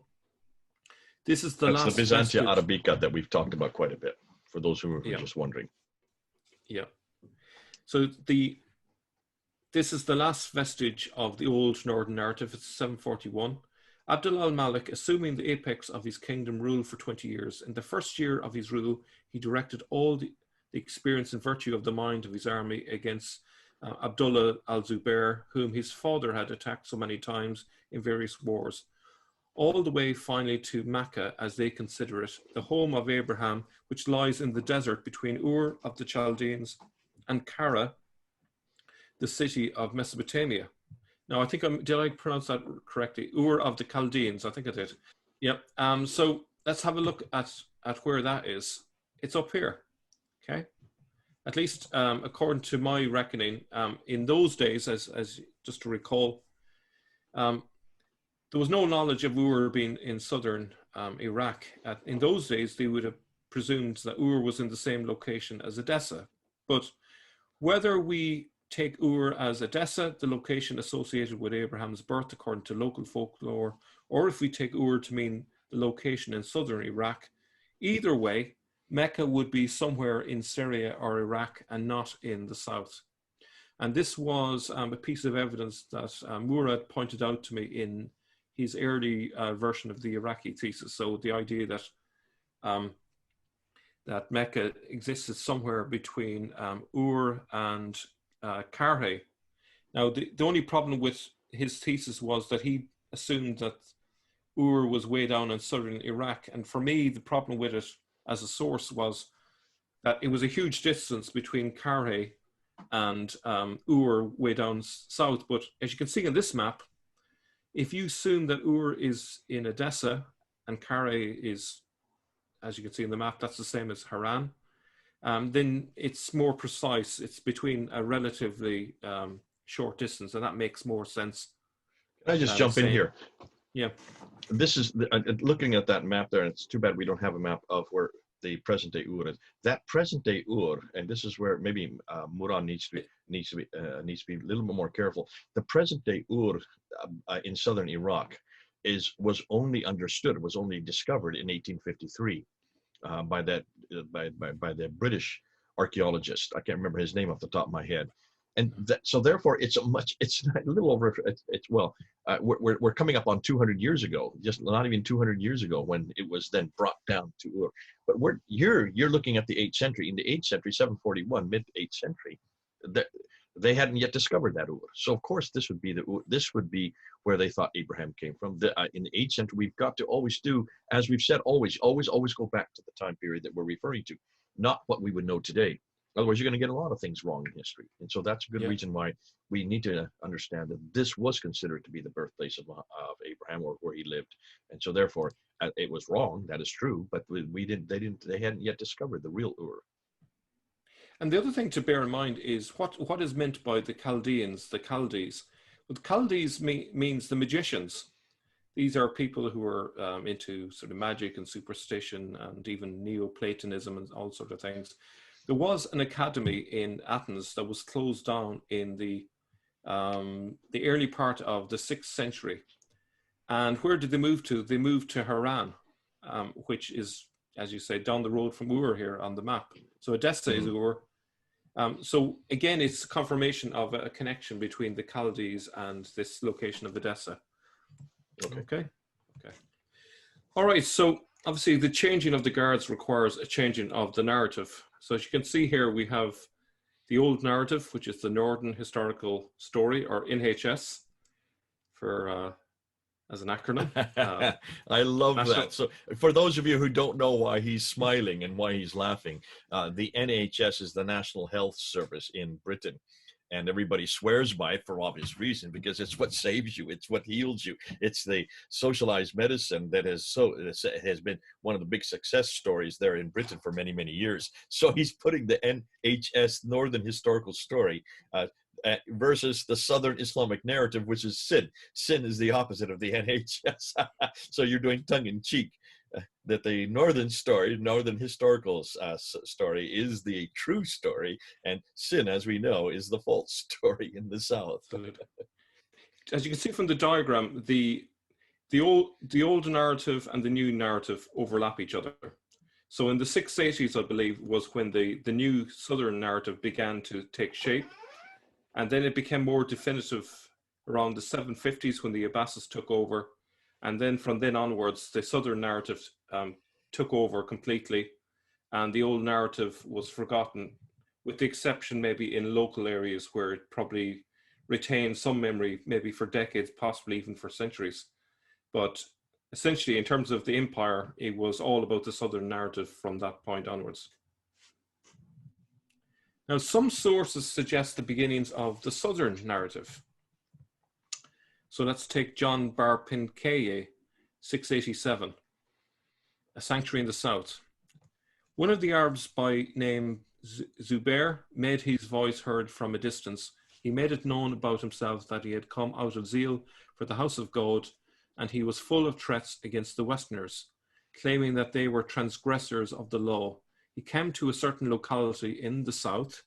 This is the last. That's the Byzantia Arabica that we've talked about quite a bit, for those who are just wondering. Yeah. So this is the last vestige of the old northern narrative. It's 741. Abdul al-Malik, assuming the apex of his kingdom, ruled for 20 years. In the first year of his rule, he directed all the experience and virtue of the mind of his army against Abdullah al-Zubair, whom his father had attacked so many times in various wars, all the way finally to Mecca, as they consider it, the home of Abraham, which lies in the desert between Ur of the Chaldeans and Kara, the city of Mesopotamia. Now, I think did I pronounce that correctly? Ur of the Chaldeans, I think I did. Yep. So let's have a look at where that is. It's up here, okay? At least according to my reckoning, in those days, as just to recall, there was no knowledge of Ur being in southern Iraq. In those days, they would have presumed that Ur was in the same location as Edessa. But whether we take Ur as Edessa, the location associated with Abraham's birth according to local folklore, or if we take Ur to mean the location in southern Iraq, either way, Mecca would be somewhere in Syria or Iraq and not in the south. And this was a piece of evidence that Murad pointed out to me in his early version of the Iraqi thesis. So the idea that that Mecca existed somewhere between Ur and Karhe. Now, the only problem with his thesis was that he assumed that Ur was way down in southern Iraq. And for me, the problem with it as a source was that it was a huge distance between Karhe and Ur way down south. But as you can see in this map, if you assume that Ur is in Edessa and Karhe is, as you can see in the map, that's the same as Haran, then it's more precise. It's between a relatively short distance, and that makes more sense. Can I just jump in here? Yeah. This is looking at that map there, and it's too bad we don't have a map of where the present day Ur is. That present day Ur, and this is where maybe Murad needs to be a little bit more careful. The present day Ur in southern Iraq was only understood, it was only discovered in 1853 by the British archaeologist. I can't remember his name off the top of my head. And so therefore it's a little over, we're coming up on 200 years ago, just not even 200 years ago when it was then brought down to Ur. But you're looking at the 8th century. In the 8th century, 741, mid 8th century, they hadn't yet discovered that Ur. So of course this would be where they thought Abraham came from. In the 8th century, we've got to always do, as we've said, always go back to the time period that we're referring to, not what we would know today. Otherwise, you're going to get a lot of things wrong in history. And so that's a good reason why we need to understand that this was considered to be the birthplace of Abraham, or where he lived. And so therefore, it was wrong. That is true. But they hadn't yet discovered the real Ur. And the other thing to bear in mind is what is meant by the Chaldeans, the Chaldees. Well, the Chaldees means the magicians. These are people who are into sort of magic and superstition and even Neoplatonism and all sorts of things. There was an academy in Athens that was closed down in the early part of the 6th century. And where did they move to? They moved to Haran, which is, as you say, down the road from Ur here on the map. So Edessa is Ur. So again, it's confirmation of a connection between the Chaldees and this location of Edessa. Okay. All right, so obviously the changing of the guards requires a changing of the narrative. So as you can see here, we have the old narrative, which is the Northern Historical Story, or NHS, for as an acronym. I love that. So for those of you who don't know why he's smiling and why he's laughing, the NHS is the National Health Service in Britain. And everybody swears by it for obvious reason, because it's what saves you. It's what heals you. It's the socialized medicine that has been one of the big success stories there in Britain for many, many years. So he's putting the NHS, Northern Historical Story, versus the Southern Islamic narrative, which is Sin. Sin is the opposite of the NHS. So you're doing tongue in cheek. That the Northern historical story is the true story, and Sin, as we know, is the false story in the South. As you can see from the diagram, the old narrative and the new narrative overlap each other. So in the 680s, I believe, was when the new Southern narrative began to take shape, and then it became more definitive around the 750s when the Abbasids took over. And then from then onwards, the Southern narrative took over completely, and the old narrative was forgotten, with the exception maybe in local areas where it probably retained some memory, maybe for decades, possibly even for centuries. But essentially, in terms of the empire, it was all about the Southern narrative from that point onwards. Now, some sources suggest the beginnings of the Southern narrative. So let's take John Bar Pinkeye, 687, a sanctuary in the south. One of the Arabs by name Zubair made his voice heard from a distance. He made it known about himself that he had come out of zeal for the house of God, and he was full of threats against the Westerners, claiming that they were transgressors of the law. He came to a certain locality in the south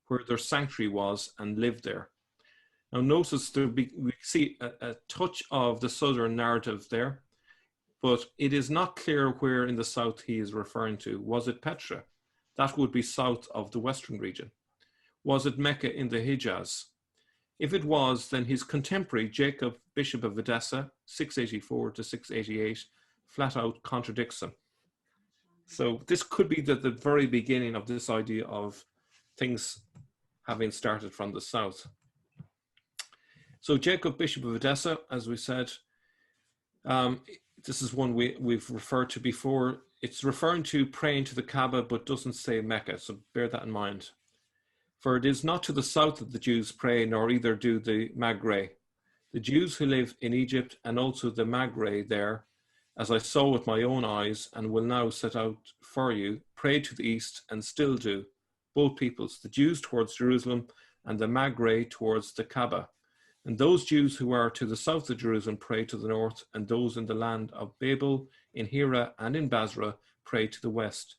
where their sanctuary was, and lived there. Now notice we see a touch of the southern narrative there, but it is not clear where in the south he is referring to. Was it Petra? That would be south of the western region. Was it Mecca in the Hijaz? If it was, then his contemporary Jacob, Bishop of Edessa, 684 to 688, flat out contradicts him. So this could be the very beginning of this idea of things having started from the south. So Jacob, Bishop of Edessa, as we said, this is one we've referred to before. It's referring to praying to the Kaaba, but doesn't say Mecca, so bear that in mind. For it is not to the south that the Jews pray, nor either do the Maghreb. The Jews who live in Egypt and also the Maghreb there, as I saw with my own eyes and will now set out for you, pray to the east and still do, both peoples, the Jews towards Jerusalem and the Maghreb towards the Kaaba. And those Jews who are to the south of Jerusalem pray to the north, and those in the land of Babel, in Hira and in Basra pray to the west.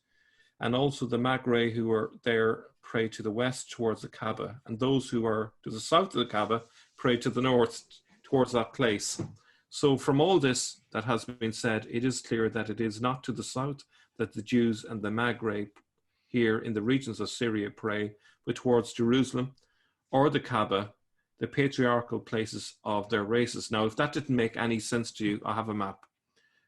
And also the Maghreb who are there pray to the west towards the Kaaba, and those who are to the south of the Kaaba pray to the north towards that place. So from all this that has been said, it is clear that it is not to the south that the Jews and the Maghreb here in the regions of Syria pray, but towards Jerusalem or the Kaaba, the patriarchal places of their races. Now, if that didn't make any sense to you, I have a map.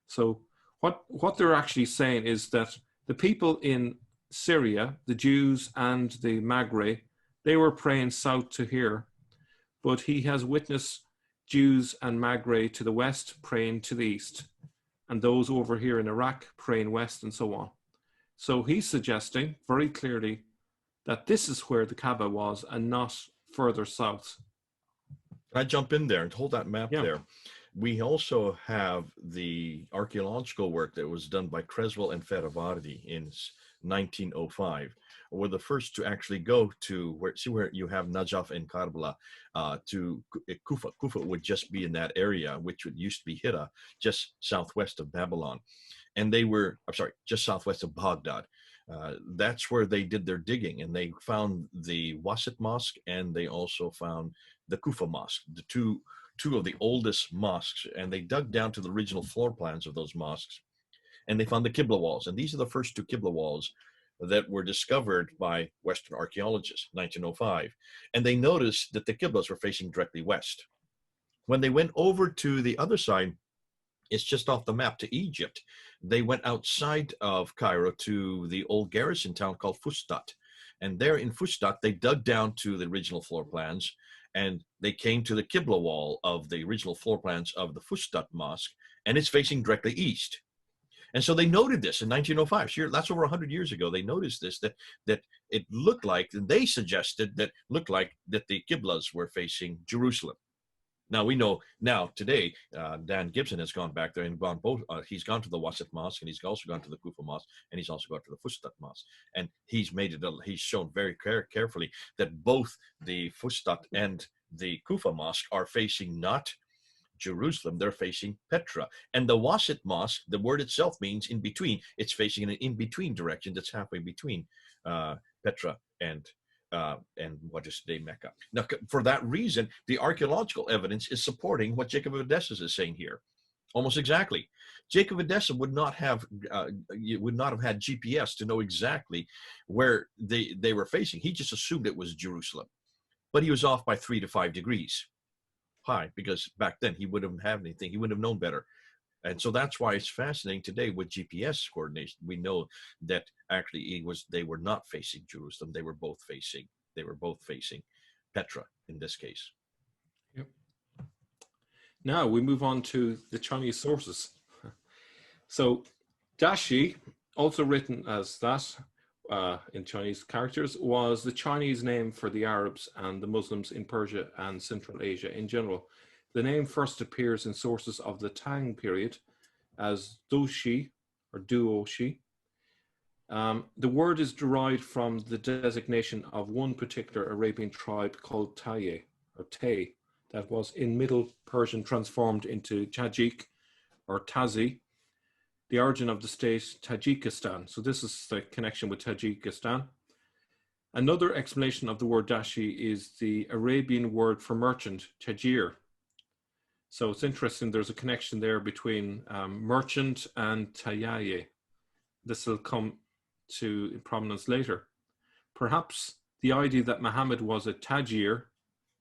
So what they're actually saying is that the people in Syria, the Jews and the Maghreb, they were praying south to here, but he has witnessed Jews and Maghreb to the west praying to the east, and those over here in Iraq praying west, and so on. So he's suggesting very clearly that this is where the Kaaba was and not further south. Can I jump in there and hold that map Yeah. there? We also have the archaeological work that was done by Creswell and Faravardi in 1905. Were the first to actually go to where you have Najaf and Karbala, to Kufa. Kufa would just be in that area, which would used to be Hira, just southwest of Babylon. And they were, I'm sorry, just southwest of Baghdad. That's where they did their digging, and they found the Wasit Mosque, and they also found the Kufa Mosque, the two of the oldest mosques, and they dug down to the original floor plans of those mosques, and they found the Qibla walls. And these are the first two Qibla walls that were discovered by Western archaeologists, 1905. And they noticed that the Qiblas were facing directly west. When they went over to the other side, it's just off the map, to Egypt. They went outside of Cairo to the old garrison town called Fustat. And there in Fustat, they dug down to the original floor plans, and they came to the Qibla wall of the original floor plans of the Fustat Mosque, and it's facing directly east. And so they noted this in 1905. So that's over 100 years ago. They noticed this, that it looked like, and they suggested that looked like that the Qiblas were facing Jerusalem. Now we know now today, Dan Gibson has gone back there and gone both. He's gone to the Wasit Mosque, and he's also gone to the Kufa Mosque, and he's also gone to the Fustat Mosque. And he's made it. He's shown very carefully that both the Fustat and the Kufa Mosque are facing not Jerusalem, they're facing Petra. And the Wasit Mosque, the word itself means in between. It's facing in an in-between direction that's halfway between Petra and what is today Mecca. Now, for that reason, the archaeological evidence is supporting what Jacob of Edessa is saying here. Almost exactly. Jacob of Edessa would not have had GPS to know exactly where they were facing. He just assumed it was Jerusalem, but he was off by 3 to 5 degrees high, because back then he wouldn't have anything. He wouldn't have known better. And so that's why it's fascinating today with GPS coordination. We know that actually they were not facing Jerusalem. They were both facing Petra in this case. Yep. Now we move on to the Chinese sources. So Dashi, also written as that in Chinese characters, was the Chinese name for the Arabs and the Muslims in Persia and Central Asia in general. The name first appears in sources of the Tang period as Duoshi or Duoshi. The word is derived from the designation of one particular Arabian tribe called Taye or Tay that was in Middle Persian transformed into Tajik or Tazi, the origin of the state Tajikistan. So this is the connection with Tajikistan. Another explanation of the word Dashi is the Arabian word for merchant, tajir. So it's interesting, there's a connection there between merchant and tayaye. This will come to prominence later. Perhaps the idea that Muhammad was a tajir,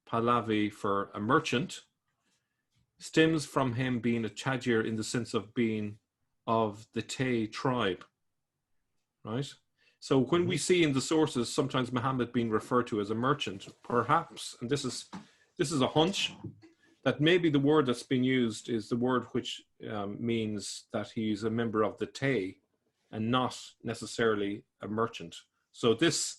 Pahlavi for a merchant, stems from him being a tajir in the sense of being of the Tay tribe, right? So when we see in the sources sometimes Muhammad being referred to as a merchant, perhaps, and this is a hunch, that maybe the word that's been used is the word which means that he's a member of the Tay and not necessarily a merchant. So this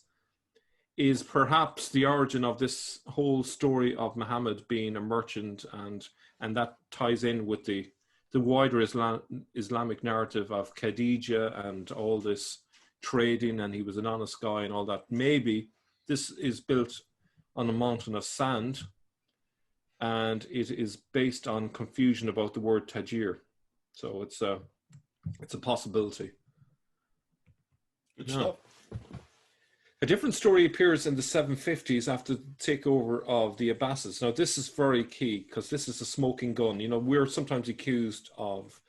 is perhaps the origin of this whole story of Muhammad being a merchant, and that ties in with the wider Islamic narrative of Khadija and all this trading, and he was an honest guy and all that. Maybe this is built on a mountain of sand, and it is based on confusion about the word tajir. So it's a possibility. Good stuff. A different story appears in the 750s after the takeover of the Abbasids. Now, this is very key because this is a smoking gun. You know, we're sometimes accused of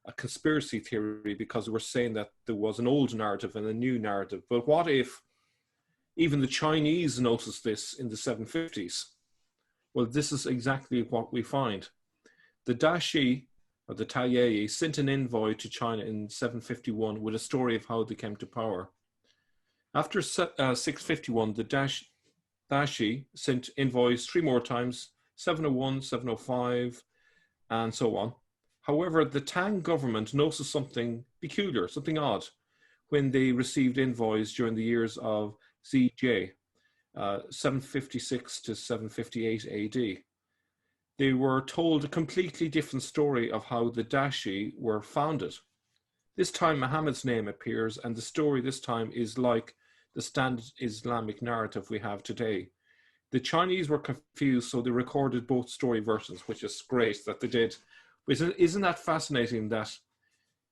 a conspiracy theory because we're saying that there was an old narrative and a new narrative. But what if even the Chinese noticed this in the 750s? Well, this is exactly what we find. The Dashi, or the Taiyei, sent an envoy to China in 751 with a story of how they came to power. After 651, the Dashi sent envoys 3 more times, 701, 705, and so on. However, the Tang government noticed something peculiar, something odd, when they received envoys during the years of Zijie, 756 to 758 AD. They were told a completely different story of how the Dashi were founded. This time Muhammad's name appears, and the story this time is like the standard Islamic narrative we have today. The Chinese were confused, so they recorded both story versions, which is great that they did. Isn't that fascinating that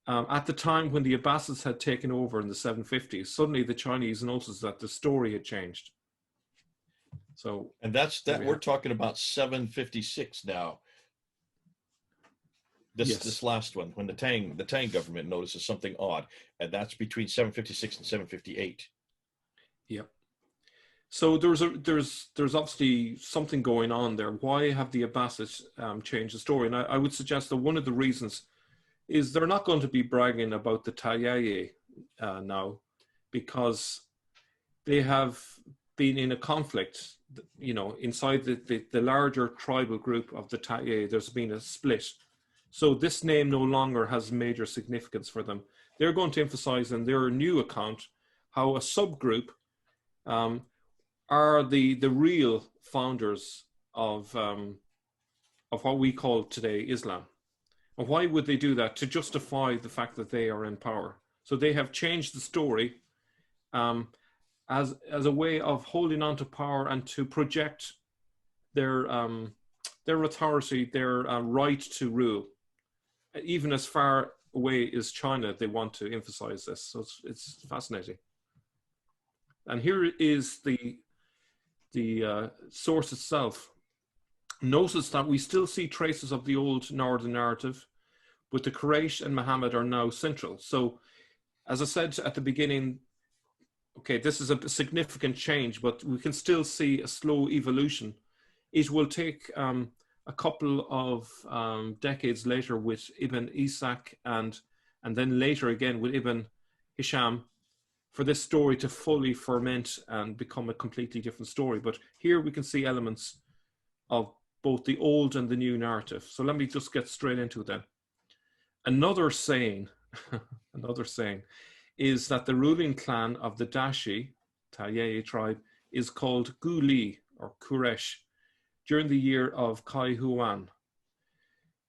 at the time when the Abbasids had taken over in the 750s, suddenly the Chinese noticed that the story had changed. So, and we're talking about 756 now. This last one, when the Tang government notices something odd, and that's between 756 and 758. Yep. So there's obviously something going on there. Why have the Abbasids changed the story? And I would suggest that one of the reasons is they're not going to be bragging about the Tayaye now, because they have been in a conflict. You know, inside the larger tribal group of the Tayaye, there's been a split. So this name no longer has major significance for them. They're going to emphasize in their new account how a subgroup are the real founders of what we call today Islam. And why would they do that? To justify the fact that they are in power. So they have changed the story as a way of holding on to power and to project their authority, their right to rule. Even as far away as China, they want to emphasize this. So it's fascinating. And here is the source itself. Notice that we still see traces of the old northern narrative, but the Quraysh and Muhammad are now central. So, as I said at the beginning, okay, this is a significant change, but we can still see a slow evolution. It will take a couple of decades later with Ibn Ishaq and then later again with Ibn Hisham for this story to fully ferment and become a completely different story. But here we can see elements of both the old and the new narrative. So let me just get straight into it then. Another saying is that the ruling clan of the Dashi, Taiyei tribe, is called Guli or Quraysh during the year of Kai Huan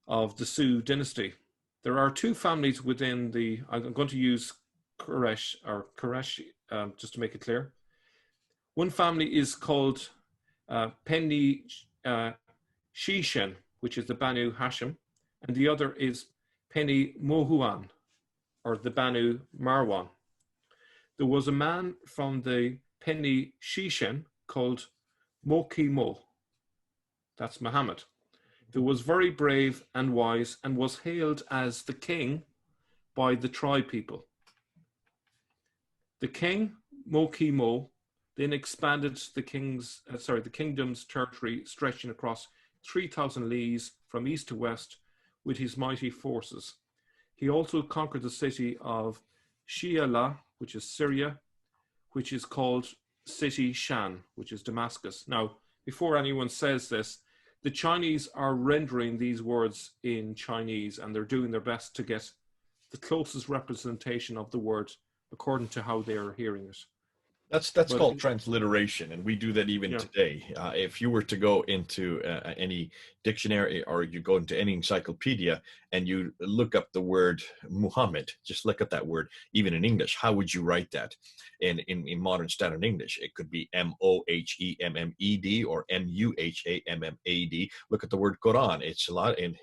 of the Su dynasty. There are 2 families within I'm going to use Quraysh or Quraysh just to make it clear. One family is called Penni Shishan, which is the Banu Hashim, and the other is Penni Mohuan, or the Banu Marwan. There was a man from the penny Shishen called Moki Mo. That's Muhammad, who was very brave and wise and was hailed as the king by the tribe people. The king, Moki Mo, then expanded the kingdom's territory, stretching across 3,000 leagues from east to west with his mighty forces. He also conquered the city of Shiala, which is Syria, which is called City Shan, which is Damascus. Now, before anyone says this, the Chinese are rendering these words in Chinese, and they're doing their best to get the closest representation of the word according to how they are hearing it. That's called transliteration, and we do that even today. If you were to go into any dictionary or you go into any encyclopedia and you look up the word Muhammad, just look at that word, even in English, how would you write that? In modern standard English, it could be Mohemmed or Muhammad. Look at the word Quran. It's a lot, and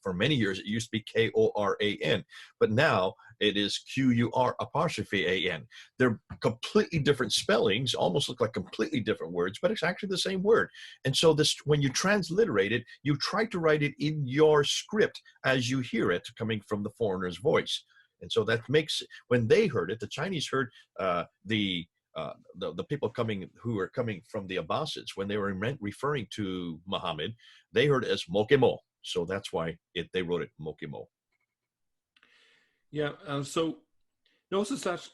for many years it used to be Koran, but now it is Qur''. They're completely different spellings, almost look like completely different words, but it's actually the same word. And so this, when you transliterate it, you try to write it in your script as you hear it coming from the foreigner's voice. And so that makes, when they heard it, the Chinese heard the people who were coming from the Abbasids, when they were referring to Muhammad, they heard it as Mokemo. So that's why they wrote it Mokemo. Yeah, so notice that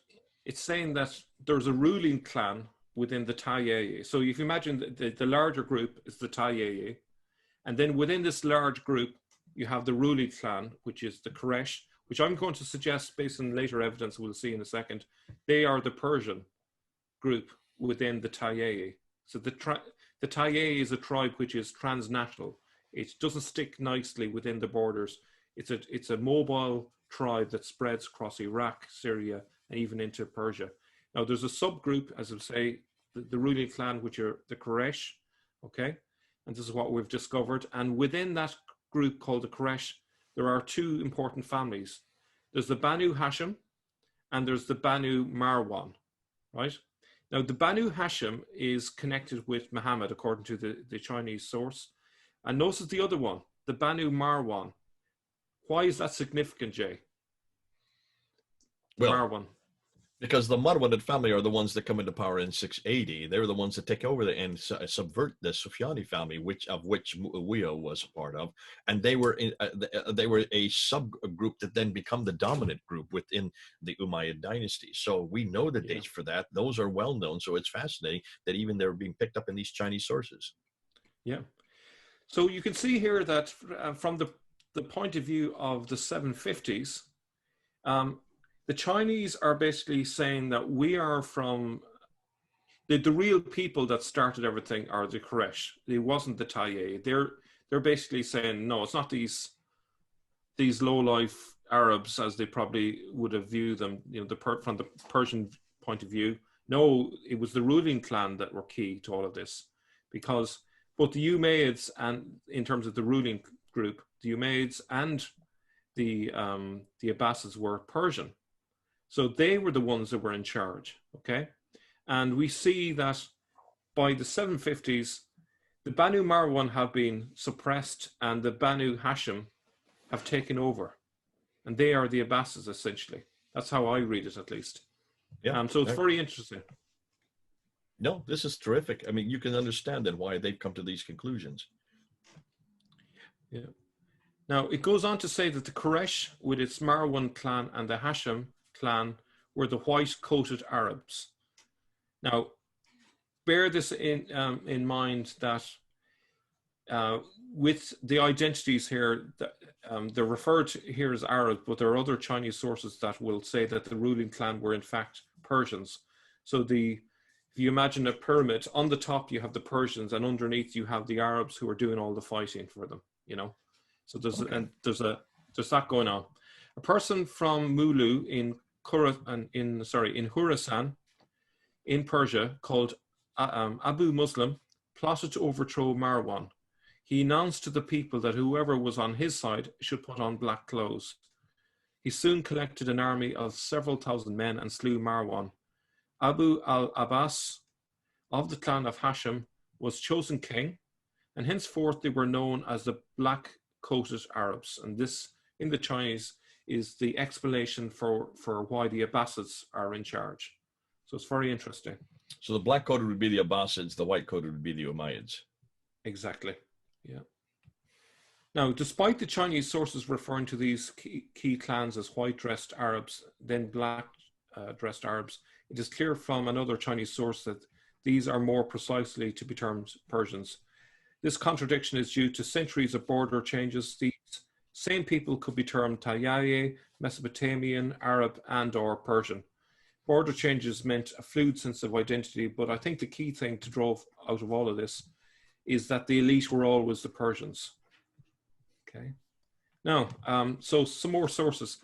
it's saying that there's a ruling clan within the Tayeye. So if you imagine the larger group is the Tayeye, and then within this large group, you have the ruling clan, which is the Quraysh, which I'm going to suggest, based on later evidence we'll see in a second, they are the Persian group within the Tayeye. So the Tayeye is a tribe which is transnational. It doesn't stick nicely within the borders. It's a mobile tribe that spreads across Iraq, Syria, and even into Persia. Now, there's a subgroup, as I say, the ruling clan, which are the Quraysh, okay? And this is what we've discovered. And within that group called the Quraysh, there are two important families. There's the Banu Hashim and there's the Banu Marwan, right? Now, the Banu Hashim is connected with Muhammad, according to the Chinese source. And notice the other one, the Banu Marwan. Why is that significant, Jay? Well, Marwan. Because the Marwanid family are the ones that come into power in 680. They're the ones that take over and subvert the Sufyani family, of which Muawiyah was a part of, and they were a subgroup that then become the dominant group within the Umayyad dynasty. So we know the dates for that; those are well known. So it's fascinating that even they're being picked up in these Chinese sources. Yeah. So you can see here that from the point of view of the 750s, the Chinese are basically saying that we are from the real people that started everything are the Quraysh. It wasn't the Tayye. They're basically saying no, it's not these low-life Arabs as they probably would have viewed them. You know, from the Persian point of view. No, it was the ruling clan that were key to all of this, because both the Umayyads and in terms of the ruling group, the Umayyads and the Abbasids were Persian. So they were the ones that were in charge, okay? And we see that by the 750s, the Banu Marwan have been suppressed and the Banu Hashim have taken over. And they are the Abbasids, essentially. That's how I read it, at least. Yeah. So it's very interesting. No, this is terrific. I mean, you can understand then why they've come to these conclusions. Yeah. Now, it goes on to say that the Quraysh, with its Marwan clan and the Hashim clan, were the white-coated Arabs. Now, bear this in mind that with the identities here, they're referred to here as Arabs, but there are other Chinese sources that will say that the ruling clan were in fact Persians. So if you imagine a pyramid, on the top you have the Persians, and underneath you have the Arabs who are doing all the fighting for them. You know, so there's that going on. A person from Mulu in Khurasan, in Persia, called Abu Muslim, plotted to overthrow Marwan. He announced to the people that whoever was on his side should put on black clothes. He soon collected an army of several thousand men and slew Marwan. Abu al-Abbas of the clan of Hashem was chosen king, and henceforth they were known as the black-coated Arabs. And this, in the Chinese, is the explanation for why the Abbasids are in charge. So it's very interesting. So the black-coated would be the Abbasids, the white-coated would be the Umayyads. Exactly, yeah. Now, despite the Chinese sources referring to these key clans as white-dressed Arabs, then black-dressed Arabs, it is clear from another Chinese source that these are more precisely to be termed Persians. This contradiction is due to centuries of border changes. These same people could be termed Tayyaye, Mesopotamian, Arab, and or Persian. Border changes meant a fluid sense of identity, but I think the key thing to draw out of all of this is that the elite were always the Persians. Okay. Now, so some more sources.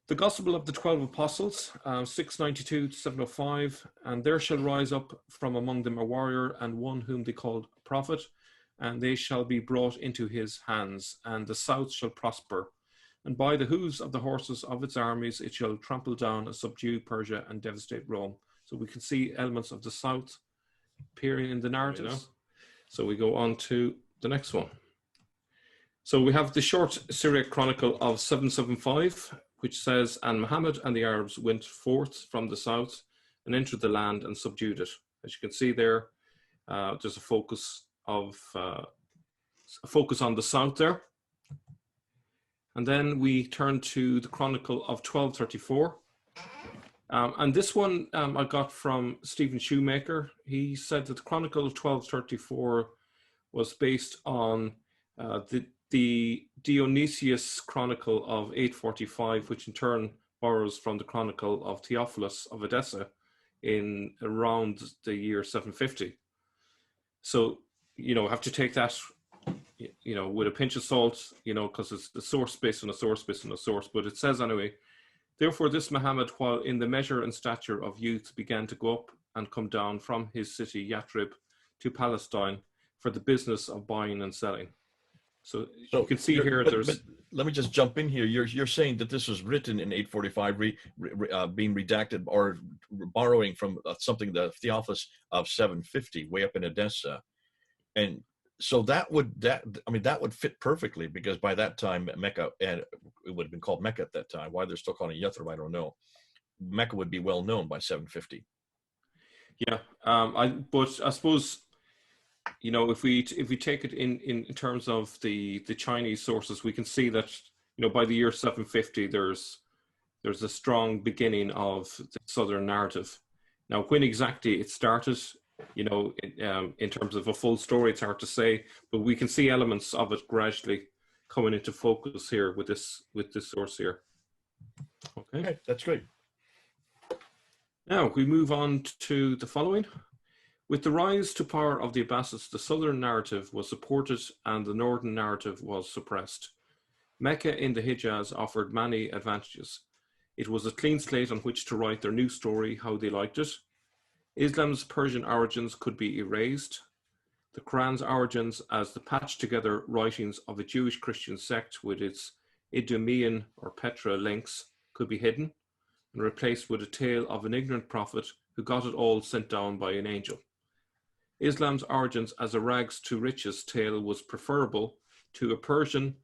The Gospel of the 12 Apostles, 692 to 705, and there shall rise up from among them a warrior and one whom they called a prophet, and they shall be brought into his hands, and the south shall prosper. And by the hooves of the horses of its armies it shall trample down and subdue Persia and devastate Rome. So we can see elements of the south appearing in the narratives. So we go on to the next one. So we have the short Syriac chronicle of 775, which says, and Muhammad and the Arabs went forth from the south and entered the land and subdued it. As you can see there, there's a focus on the south there. And then we turn to the Chronicle of 1234. And this one I got from Stephen Shoemaker. He said that the Chronicle of 1234 was based on the Dionysius Chronicle of 845, which in turn borrows from the Chronicle of Theophilus of Edessa in around the year 750. So, have to take that with a pinch of salt, because it's the source based on a source based on a source. But it says anyway, therefore this Muhammad, while in the measure and stature of youth, began to go up and come down from his city Yathrib to Palestine for the business of buying and selling. So you can see here there's... But let me just jump in here. You're saying that this was written in 845, being redacted or borrowing from something, the Theophilus of 750, way up in Edessa. And so that would fit perfectly, because by that time Mecca, and it would have been called Mecca at that time. Why they're still calling it Yathrib, I don't know. Mecca would be well known by 750. Yeah, but I suppose, if we take it in terms of the Chinese sources, we can see that by the year 750 there's a strong beginning of the Southern narrative. Now, when exactly it started, in terms of a full story, it's hard to say, but we can see elements of it gradually coming into focus here with this source here. Okay, that's great. Now we move on to the following. With the rise to power of the Abbasids, the southern narrative was supported and the northern narrative was suppressed. Mecca in the Hijaz offered many advantages. It was a clean slate on which to write their new story how they liked it. Islam's Persian origins could be erased. The Quran's origins as the patched together writings of a Jewish Christian sect with its Idumean or Petra links could be hidden and replaced with a tale of an ignorant prophet who got it all sent down by an angel. Islam's origins as a rags to riches tale was preferable to a Persian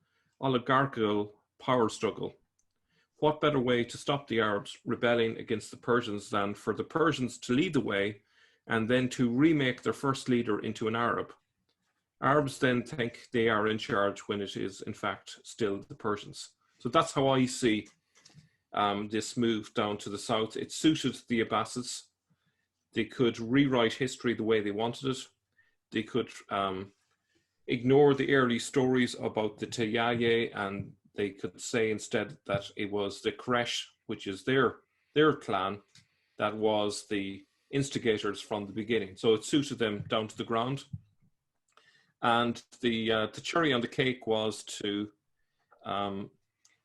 oligarchical power struggle. What better way to stop the Arabs rebelling against the Persians than for the Persians to lead the way and then to remake their first leader into an Arab? Arabs then think they are in charge when it is in fact still the Persians. So that's how I see this move down to the south. It suited the Abbasids. They could rewrite history the way they wanted it. They could ignore the early stories about the Tayyaye, and they could say instead that it was the Quraysh, which is their clan, that was the instigators from the beginning. So it suited them down to the ground. And the cherry on the cake was to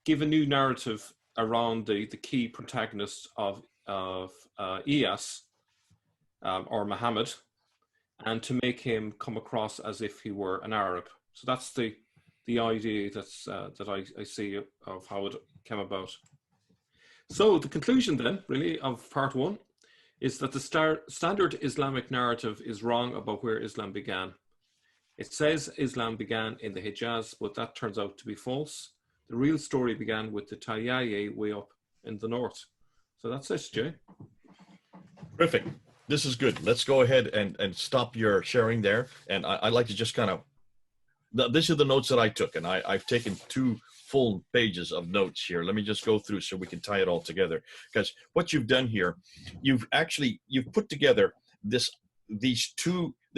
give a new narrative around the key protagonist of Iyas, or Muhammad, and to make him come across as if he were an Arab. So that's the idea that I see of how it came about. So the conclusion then, really, of part one is that the standard Islamic narrative is wrong about where Islam began. It says Islam began in the Hijaz, but that turns out to be false. The real story began with the Tayyaye way up in the north. So that's it, Jay. Terrific. This is good. Let's go ahead and stop your sharing there. And I'd like to just kind of, these are the notes that I took, and I've taken 2 full pages of notes here. Let me just go through so we can tie it all together. Because what you've done here, you've put together this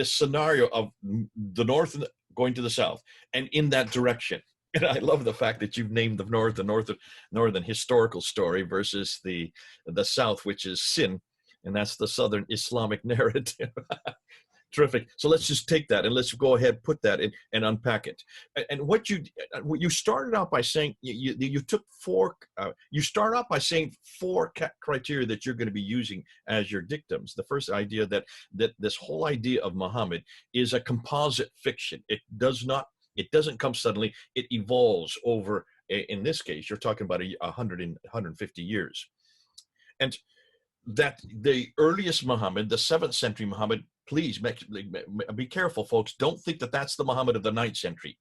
scenario of the north going to the south, and in that direction. And I love the fact that you've named the northern historical story versus the south, which is sin, and that's the southern Islamic narrative. Terrific. So let's just take that and let's go ahead, put that in and unpack it. And what you started out by saying, you took 4, you start out by saying 4 criteria that you're going to be using as your dictums. The first idea that this whole idea of Muhammad is a composite fiction. It doesn't come suddenly. It evolves over, in this case, you're talking about 150 years. And that the earliest Muhammad, the 7th century Muhammad, please be careful, folks. Don't think that that's the Muhammad of the 9th century.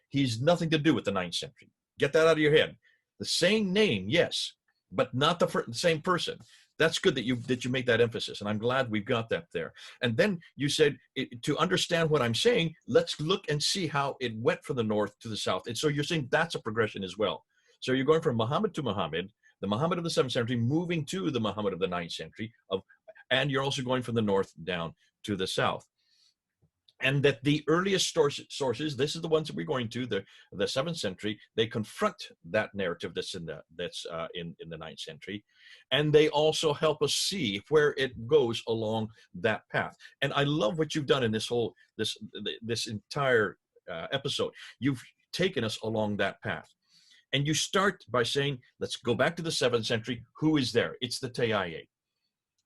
He's nothing to do with the 9th century. Get that out of your head. The same name, yes, but not the same person. That's good that you made that emphasis, and I'm glad we've got that there. And then you said, to understand what I'm saying, let's look and see how it went from the north to the south. And so you're saying that's a progression as well. So you're going from Muhammad to Muhammad, the Muhammad of the 7th century, moving to the Muhammad of the 9th century, and you're also going from the north down to the south. And that the earliest sources, this is the ones that we're going to, the 7th century, they confront that narrative that's in the 9th century, and they also help us see where it goes along that path. And I love what you've done in this entire episode. You've taken us along that path. And you start by saying, let's go back to the 7th century. Who is there? It's the Tayyaye.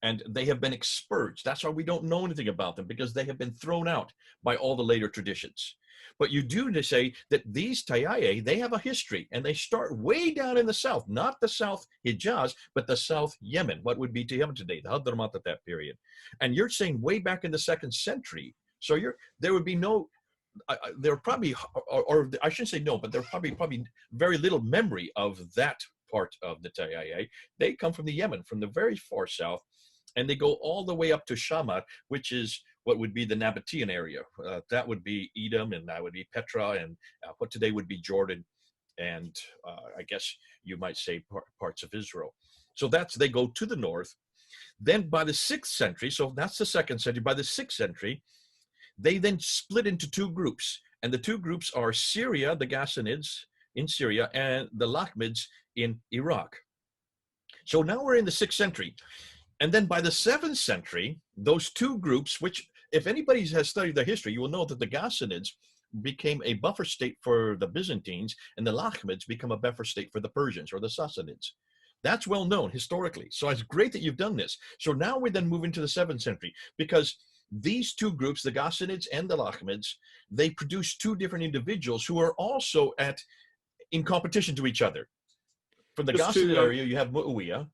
And they have been expurged. That's why we don't know anything about them, because they have been thrown out by all the later traditions. But you do to say that these Tayyaye, they have a history, and they start way down in the south, not the South Hijaz, but the South Yemen, what would be to Yemen today, the Hadramaut at that period. And you're saying way back in the 2nd century. So there would be no, there probably, or I shouldn't say no, but there probably very little memory of that part of the Tayyaye. They come from the Yemen, from the very far south, and they go all the way up to Shamat, which is what would be the Nabatean area. That would be Edom, and that would be Petra, and what today would be Jordan, and I guess you might say parts of Israel. So they go to the north. Then by the 6th century, so that's the 2nd century, by the 6th century, they then split into 2 groups. And the 2 groups are Syria, the Ghassanids in Syria, and the Lakhmids in Iraq. So now we're in the 6th century. And then by the 7th century, those 2 groups, which if anybody has studied their history, you will know that the Ghassanids became a buffer state for the Byzantines, and the Lakhmids become a buffer state for the Persians or the Sassanids. That's well known historically. So it's great that you've done this. So now we then move into the 7th century, because these 2 groups, the Ghassanids and the Lakhmids, they produce 2 different individuals who are also in competition to each other. From the Ghassanid area, you have Muawiyah,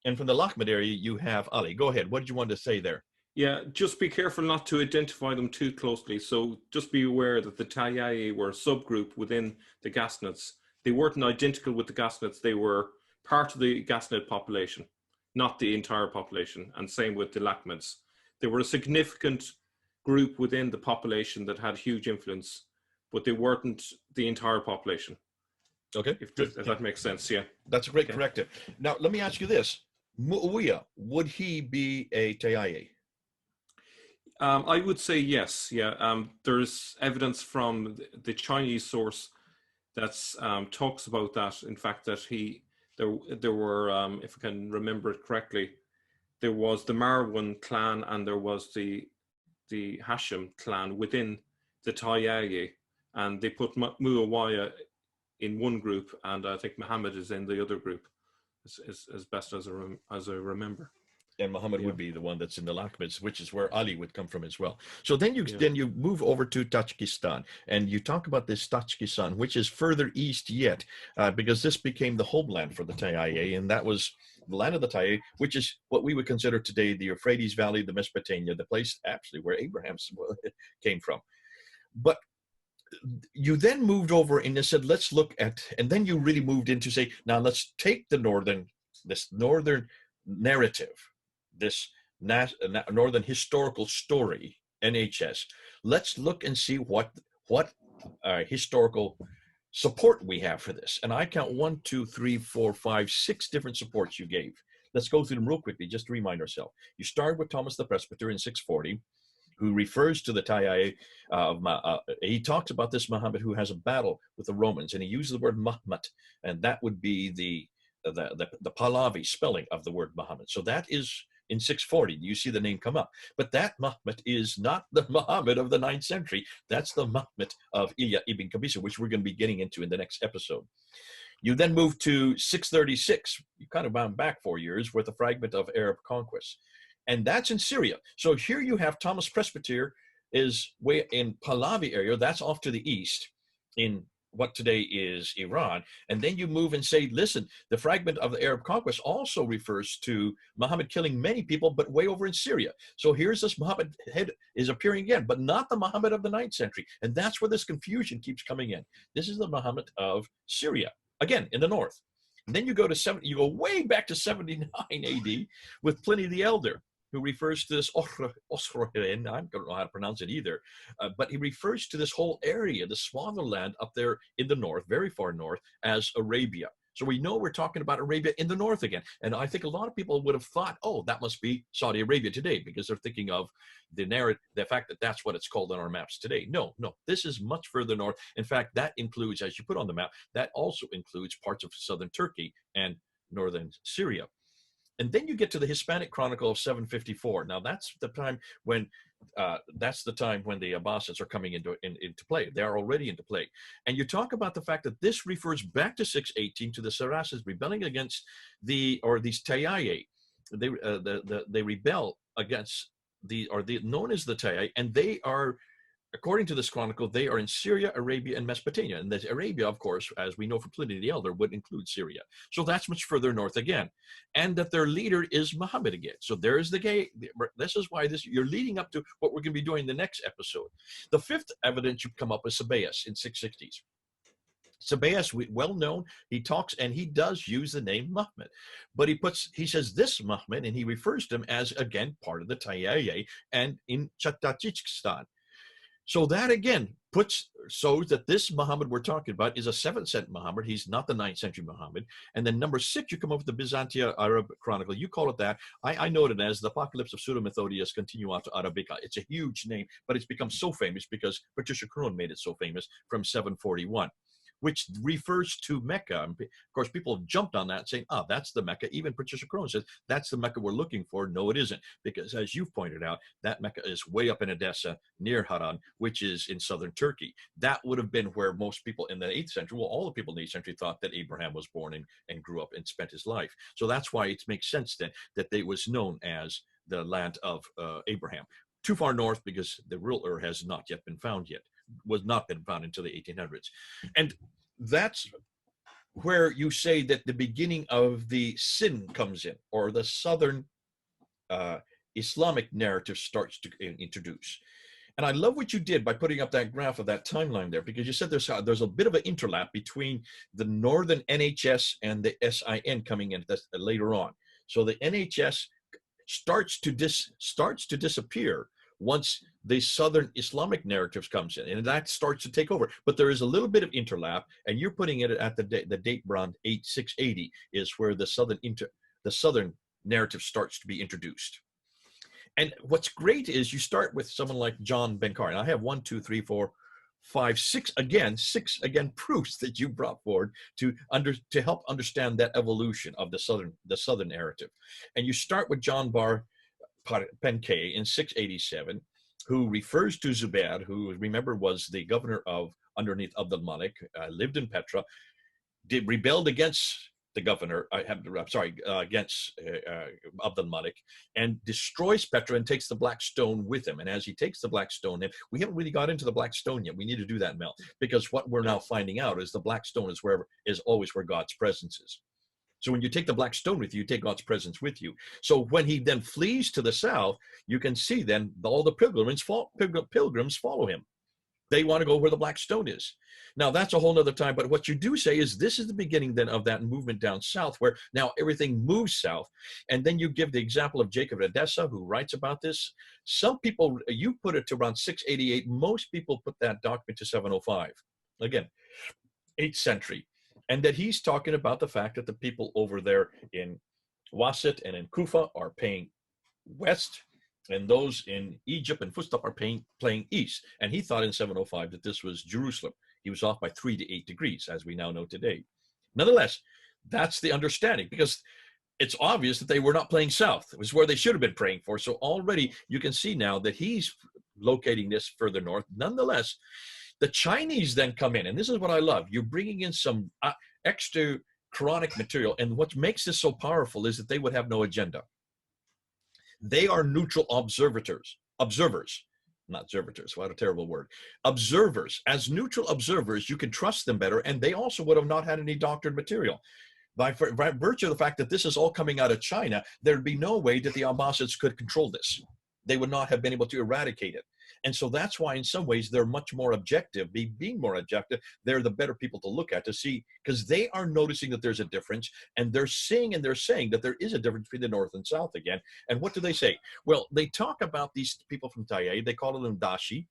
and from the Lakhmid area, you have Ali. Go ahead. What did you want to say there? Yeah, just be careful not to identify them too closely. So just be aware that the Tayyaye were a subgroup within the Ghassanids. They weren't identical with the Ghassanids. They were part of the Ghassanid population, not the entire population. And same with the Lakhmids. They were a significant group within the population that had huge influence, but they weren't the entire population. Okay, if that makes sense, yeah. That's a great corrective. Now, let me ask you this. Muawiyah, would he be a Tayyaye? I would say yes, yeah. There's evidence from the Chinese source that talks about that. In fact, that there were, if I can remember it correctly, there was the Marwan clan and there was the Hashim clan within the Tayyaye, and they put Muawiyah in one group, and I think Muhammad is in the other group, as best as I remember. And Muhammad Yeah. would be the one that's in the Lakhmids, which is where Ali would come from as well. So then Yeah. you move over to Tajikistan, and you talk about this Tajikistan, which is further east yet, because this became the homeland for the Tayyi, and that was the land of the Tayyi, which is what we would consider today the Euphrates Valley, the Mesopotamia, the place actually where Abraham came from. But you then moved over and you said, let's look at, and then you really moved into say, now let's take this northern narrative, this northern historical story, NHS. Let's look and see what historical support we have for this. And I count 1, 2, 3, 4, 5, 6 different supports you gave. Let's go through them real quickly, just to remind ourselves. You started with Thomas the Presbyter in 640, who refers to the Tayyi. He talks about this Muhammad who has a battle with the Romans, and he uses the word Mahmud, and that would be the Pahlavi spelling of the word Muhammad. So that is in 640. You see the name come up, but that Muhammad is not the Muhammad of the 9th century. That's the Muhammad of Ilya ibn Qabisa, which we're going to be getting into in the next episode. You then move to 636. You kind of bound back 4 years with a fragment of Arab conquest. And that's in Syria. So here you have Thomas Presbyter is way in Pahlavi area. That's off to the east in what today is Iran. And then you move and say, listen, the fragment of the Arab conquest also refers to Muhammad killing many people, but way over in Syria. So here's this Muhammad head is appearing again, but not the Muhammad of the 9th century. And that's where this confusion keeps coming in. This is the Muhammad of Syria, again, in the north. And then you go way back to 79 AD with Pliny the Elder, who refers to this Osrohen, I don't know how to pronounce it either, but he refers to this whole area, the smaller land up there in the north, very far north, as Arabia. So we know we're talking about Arabia in the north again. And I think a lot of people would have thought, oh, that must be Saudi Arabia today, because they're thinking of the fact that that's what it's called on our maps today. No, this is much further north. In fact, that includes, as you put on the map, that also includes parts of southern Turkey and northern Syria. And then you get to the Hispanic Chronicle of 754. Now that's the time when the Abbasids are coming into play. They are already into play. And you talk about the fact that this refers back to 618 to the Saracids rebelling against these Tayyi. They rebel against known as the Tayyi, and they are, according to this chronicle, they are in Syria, Arabia, and Mesopotamia. And that Arabia, of course, as we know from Pliny the Elder, would include Syria. So that's much further north again. And that their leader is Muhammad again. So there's the gay. This is why you're leading up to what we're going to be doing in the next episode. The fifth evidence you come up with Sabaeus in 660s. Sabaeus, well known, he talks and he does use the name Muhammad, but he says this Muhammad, and he refers to him as, again, part of the Tayyi and in Tajikistan. So that again shows that this Muhammad we're talking about is a 7th century Muhammad. He's not the 9th century Muhammad. And then number 6, you come up with the Byzantia Arab Chronicle. You call it that. I know it as the Apocalypse of Pseudo-Methodius Continuata Arabica. It's a huge name, but it's become so famous because Patricia Crone made it so famous from 741. Which refers to Mecca. Of course, people have jumped on that saying, that's the Mecca. Even Patricia Crone says, that's the Mecca we're looking for. No, it isn't. Because as you've pointed out, that Mecca is way up in Edessa near Haran, which is in southern Turkey. That would have been where most people in the 8th century, well, all the people in the 8th century thought that Abraham was born and grew up and spent his life. So that's why it makes sense then that they was known as the land of Abraham. Too far north because the real Ur has not yet been found yet. Was not been found until the 1800s. And that's where you say that the beginning of the sin comes in, or the southern Islamic narrative starts to introduce. And I love what you did by putting up that graph of that timeline there, because you said there's a bit of an interlap between the northern NHS and the SIN coming in later on. So the NHS starts to disappear once the southern Islamic narratives comes in, and that starts to take over. But there is a little bit of interlap, and you're putting it at the date around 680 is where the southern narrative starts to be introduced. And what's great is you start with someone like John Benkari. And I have 1, 2, 3, 4, 5, 6 again proofs that you brought forward to help understand that evolution of the southern narrative. And you start with John Bar Benkei in 687, who refers to Zubair, who, remember, was the governor underneath Abdul Malik, lived in Petra, rebelled against the governor, against Abdul Malik, and destroys Petra and takes the Black Stone with him. And as he takes the Black Stone, and we haven't really got into the Black Stone yet. We need to do that, Mel, because what we're now finding out is the Black Stone is always where God's presence is. So when you take the Black Stone with you, you take God's presence with you. So when he then flees to the south, you can see then all the pilgrims follow him. They want to go where the Black Stone is. Now, that's a whole nother time. But what you do say is this is the beginning then of that movement down south, where now everything moves south. And then you give the example of Jacob of Edessa, who writes about this. Some people, you put it to around 688. Most people put that document to 705. Again, 8th century. And that he's talking about the fact that the people over there in Wasit and in Kufa are paying west, and those in Egypt and Fustat are playing east. And he thought in 705 that this was Jerusalem. He was off by 3 to 8 degrees, as we now know today. Nonetheless, that's the understanding, because it's obvious that they were not playing south. It was where they should have been praying for. So already you can see now that he's locating this further north. Nonetheless, the Chinese then come in, and this is what I love. You're bringing in some extra Quranic material, and what makes this so powerful is that they would have no agenda. They are neutral observers, not observators. What a terrible word. Observers. As neutral observers, you can trust them better, and they also would have not had any doctored material. By virtue of the fact that this is all coming out of China, there'd be no way that the Abbasids could control this. They would not have been able to eradicate it. And so that's why in some ways they're much more objective. Being more objective, they're the better people to look at, to see, because they are noticing that there's a difference, and they're seeing and they're saying that there is a difference between the north and south again. And what do they say? Well, they talk about these people from Tayei. They call them Dashi,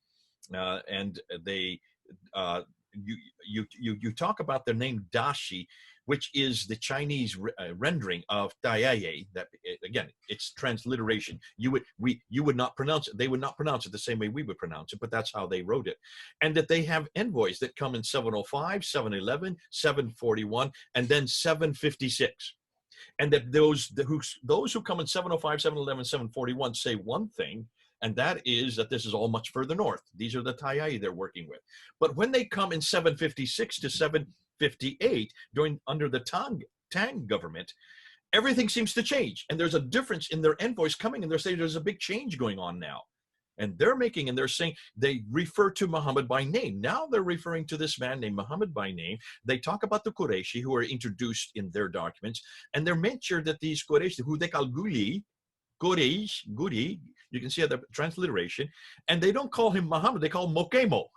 and they you talk about their name Dashi, which is the Chinese rendering of Tayei. That again, it's transliteration. You would not pronounce it. They would not pronounce it the same way we would pronounce it, but that's how they wrote it. And that they have envoys that come in 705, 711, 741, and then 756. And that those who come in 705, 711, 741 say one thing, and that is that this is all much further north. These are the Tayei they're working with. But when they come in 756 to 758, under the Tang government, everything seems to change. And there's a difference in their envoys coming, and they're saying there's a big change going on now. And they're saying they refer to Muhammad by name. Now they're referring to this man named Muhammad by name. They talk about the Qurayshi who are introduced in their documents. And they're mentioned that these Qurayshi, who they call Guli, you can see the transliteration, and they don't call him Muhammad, they call him Mokemo.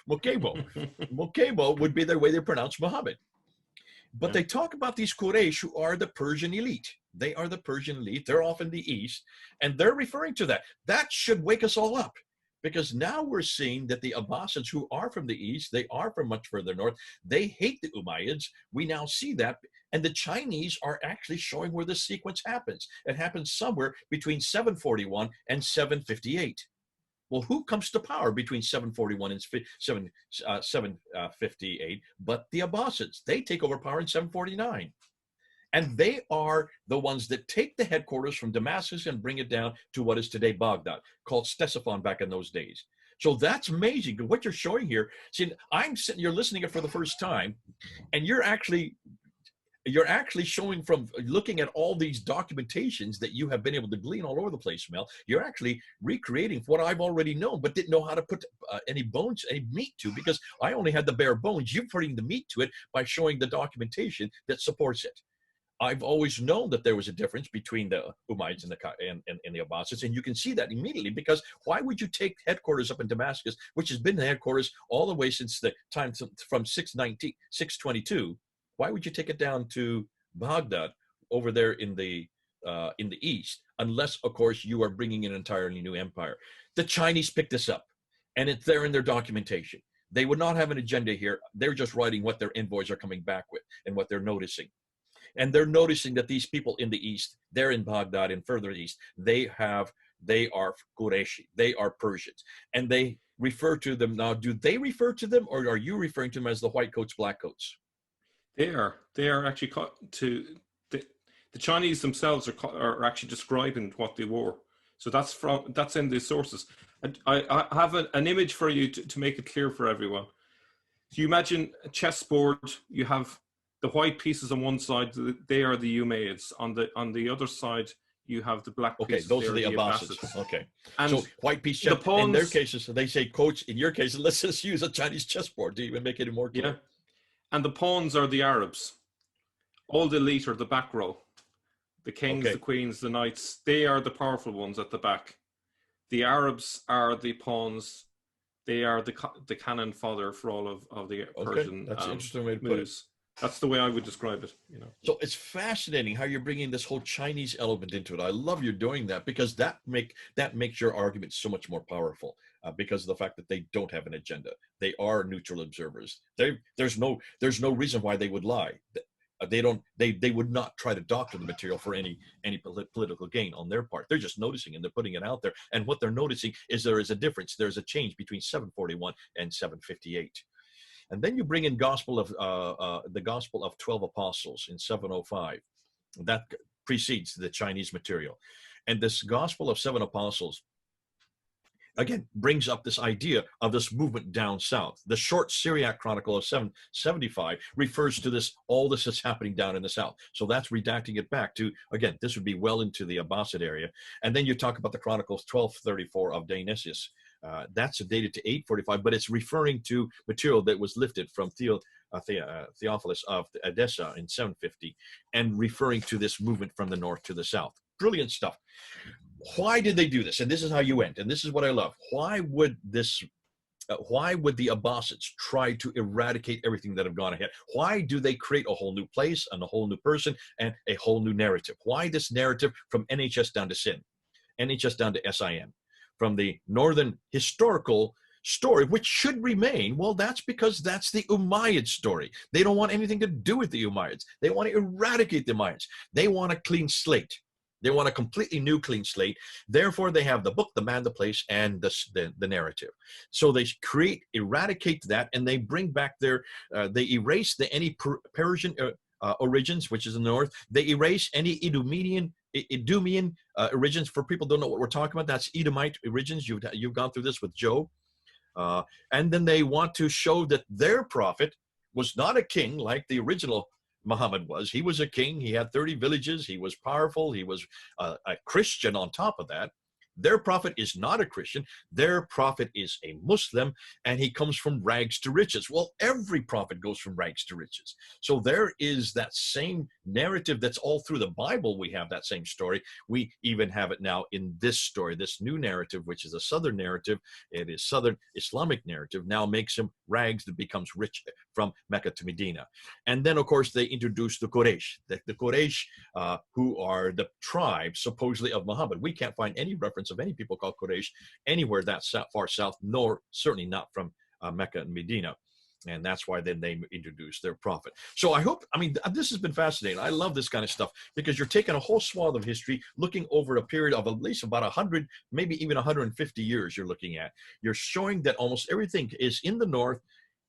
Mokemo would be the way they pronounce Muhammad. But they talk about these Quraysh who are the Persian elite. They are the Persian elite. They're off in the east, and they're referring to that. That should wake us all up, because now we're seeing that the Abbasids, who are from the east, they are from much further north. They hate the Umayyads. We now see that. And the Chinese are actually showing where this sequence happens. It happens somewhere between 741 and 758. Well, who comes to power between 741 and 758 but the Abbasids? They take over power in 749. And they are the ones that take the headquarters from Damascus and bring it down to what is today Baghdad, called Ctesiphon back in those days. So that's amazing. What you're showing here, see, you're listening it for the first time, and you're actually showing, from looking at all these documentations that you have been able to glean all over the place, Mel, you're actually recreating what I've already known, but didn't know how to put any bones, any meat to, because I only had the bare bones. You're putting the meat to it by showing the documentation that supports it. I've always known that there was a difference between the Umayyads and the Abbasids, and you can see that immediately, because why would you take headquarters up in Damascus, which has been the headquarters all the way since the time from 622? Why would you take it down to Baghdad over there in the east, unless, of course, you are bringing an entirely new empire? The Chinese picked this up, and it's there in their documentation. They would not have an agenda here. They're just writing what their envoys are coming back with and what they're noticing. And they're noticing that these people in the east, they're in Baghdad and further east, they are Qurayshi, they are Persians, and they refer to them. Now, do they refer to them, or are you referring to them as the white coats, black coats? They are actually the Chinese themselves are actually describing what they wore. So that's in the sources. And I have an image for you to make it clear for everyone. So you imagine a chessboard. You have the white pieces on one side, they are the Umayyads. On the other side, you have the black Okay, pieces. those They are are the the Abbasids. Abbasids. Okay. And So white piece the chess, in their pawns, cases, they say, coach, in your case, let's just use a Chinese chessboard to even make it more yeah, clear. and the pawns are the Arabs. All the elite are the back row. The kings, the Okay. queens, the knights, they are the powerful ones at the back. The Arabs are the pawns. They are the cannon fodder for all of the Okay. Persian That's an interesting way to put it. moves. That's the way I would describe it. So it's fascinating how you're bringing this whole Chinese element into it. I love you're doing that because that makes your argument so much more powerful because of the fact that they don't have an agenda. They are neutral observers. There's no reason why they would lie. They would not try to doctor the material for any political gain on their part. They're just noticing and they're putting it out there. And what they're noticing is there is a difference. There's a change between 741 and 758. And then you bring in the Gospel of 12 Apostles in 705. That precedes the Chinese material. And this Gospel of 7 Apostles, again, brings up this idea of this movement down south. The short Syriac Chronicle of 775 refers to all this that's happening down in the south. So that's redacting it back to, again, this would be well into the Abbasid area. And then you talk about the Chronicles 1234 of Dionysius. That's dated to 845, but it's referring to material that was lifted from Theophilus of Edessa in 750 and referring to this movement from the north to the south. Brilliant stuff. Why did they do this? And this is how you end. And this is what I love. Why would the Abbasids try to eradicate everything that have gone ahead? Why do they create a whole new place and a whole new person and a whole new narrative? Why this narrative from NHS down to Sin, NHS down to SIN? From the northern historical story, which should remain, well, that's because that's the Umayyad story. They don't want anything to do with the Umayyads. They want to eradicate the Umayyads. They want a clean slate. They want a completely new clean slate. Therefore, they have the book, the man, the place, and the narrative. So they eradicate that, and they bring back they erase any Persian origins, which is in the north. They erase any Idumean origins. For people who don't know what we're talking about, that's Edomite origins. You've gone through this with Job. And then they want to show that their prophet was not a king like the original Muhammad was. He was a king. He had 30 villages. He was powerful. He was a Christian on top of that. Their prophet is not a Christian. Their prophet is a Muslim, and he comes from rags to riches. Well, every prophet goes from rags to riches. So there is that same narrative that's all through the Bible. We have that same story. We even have it now in this story, this new narrative, which is a southern narrative. It is southern Islamic narrative, now makes him rags that becomes rich from Mecca to Medina. And then, of course, they introduce the Quraysh, the Quraysh who are the tribe supposedly of Muhammad. We can't find any reference of any people called Quraysh anywhere that far south, nor certainly not from Mecca and Medina. And that's why then they introduced their prophet. So this has been fascinating. I love this kind of stuff because you're taking a whole swath of history, looking over a period of at least about 100, maybe even 150 years you're looking at. You're showing that almost everything is in the north.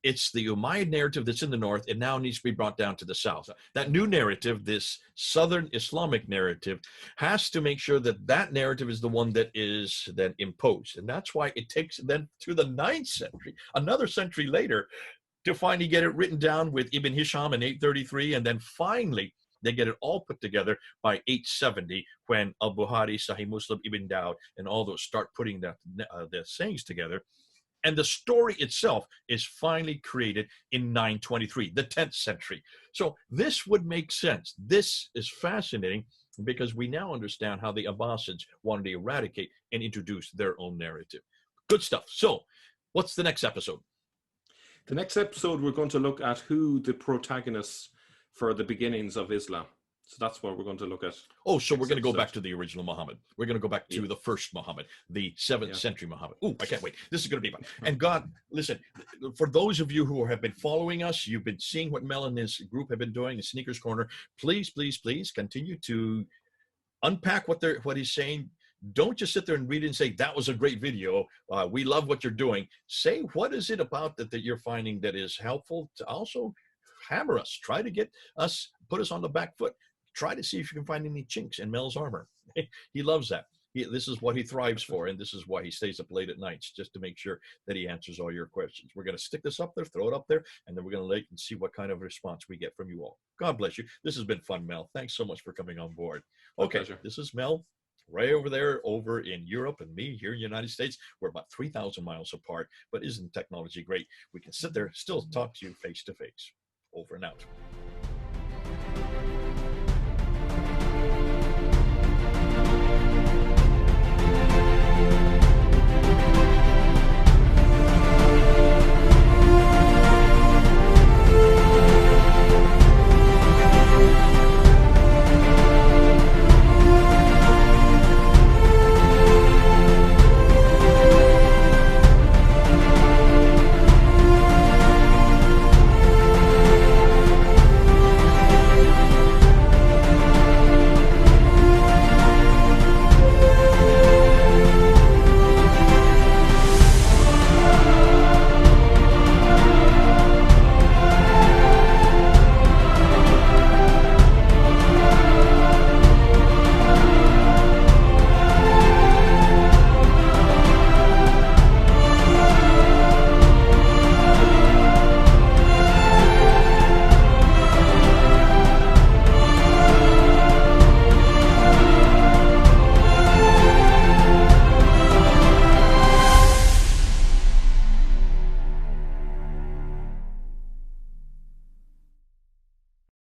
It's the Umayyad narrative that's in the north. It now needs to be brought down to the south. That new narrative, this southern Islamic narrative, has to make sure that that narrative is the one that is then imposed. And that's why it takes then to the 9th century, another century later, to finally get it written down with Ibn Hisham in 833. And then finally, they get it all put together by 870 when Al-Bukhari, Sahih Muslim, Ibn Dawud, and all those start putting the sayings together. And the story itself is finally created in 923, the 10th century. So this would make sense. This is fascinating because we now understand how the Abbasids wanted to eradicate and introduce their own narrative. Good stuff. So what's the next episode? The next episode, we're going to look at who the protagonists for the beginnings of Islam. So that's what we're going to look at. Oh, so we're going to go back to the original Muhammad. We're going to go back to the first Muhammad, the 7th century Muhammad. Oh, I can't wait. This is going to be fun. And God, listen, for those of you who have been following us, you've been seeing what Mel and his group have been doing in Sneakers Corner. Please, please, please continue to unpack what he's saying. Don't just sit there and read it and say, that was a great video. We love what you're doing. Say, what is it about that you're finding that is helpful to also hammer us? Try to get us, put us on the back foot. Try to see if you can find any chinks in Mel's armor. He loves that. this is what he thrives for, and this is why he stays up late at nights, just to make sure that he answers all your questions. We're going to stick this up there, throw it up there, and then we're going to wait and see what kind of response we get from you all. God bless you. This has been fun, Mel. Thanks so much for coming on board. Okay, this is Mel right over there over in Europe, and me here in the United States. We're about 3,000 miles apart, but isn't technology great? We can sit there, still talk to you face to face. Over and out.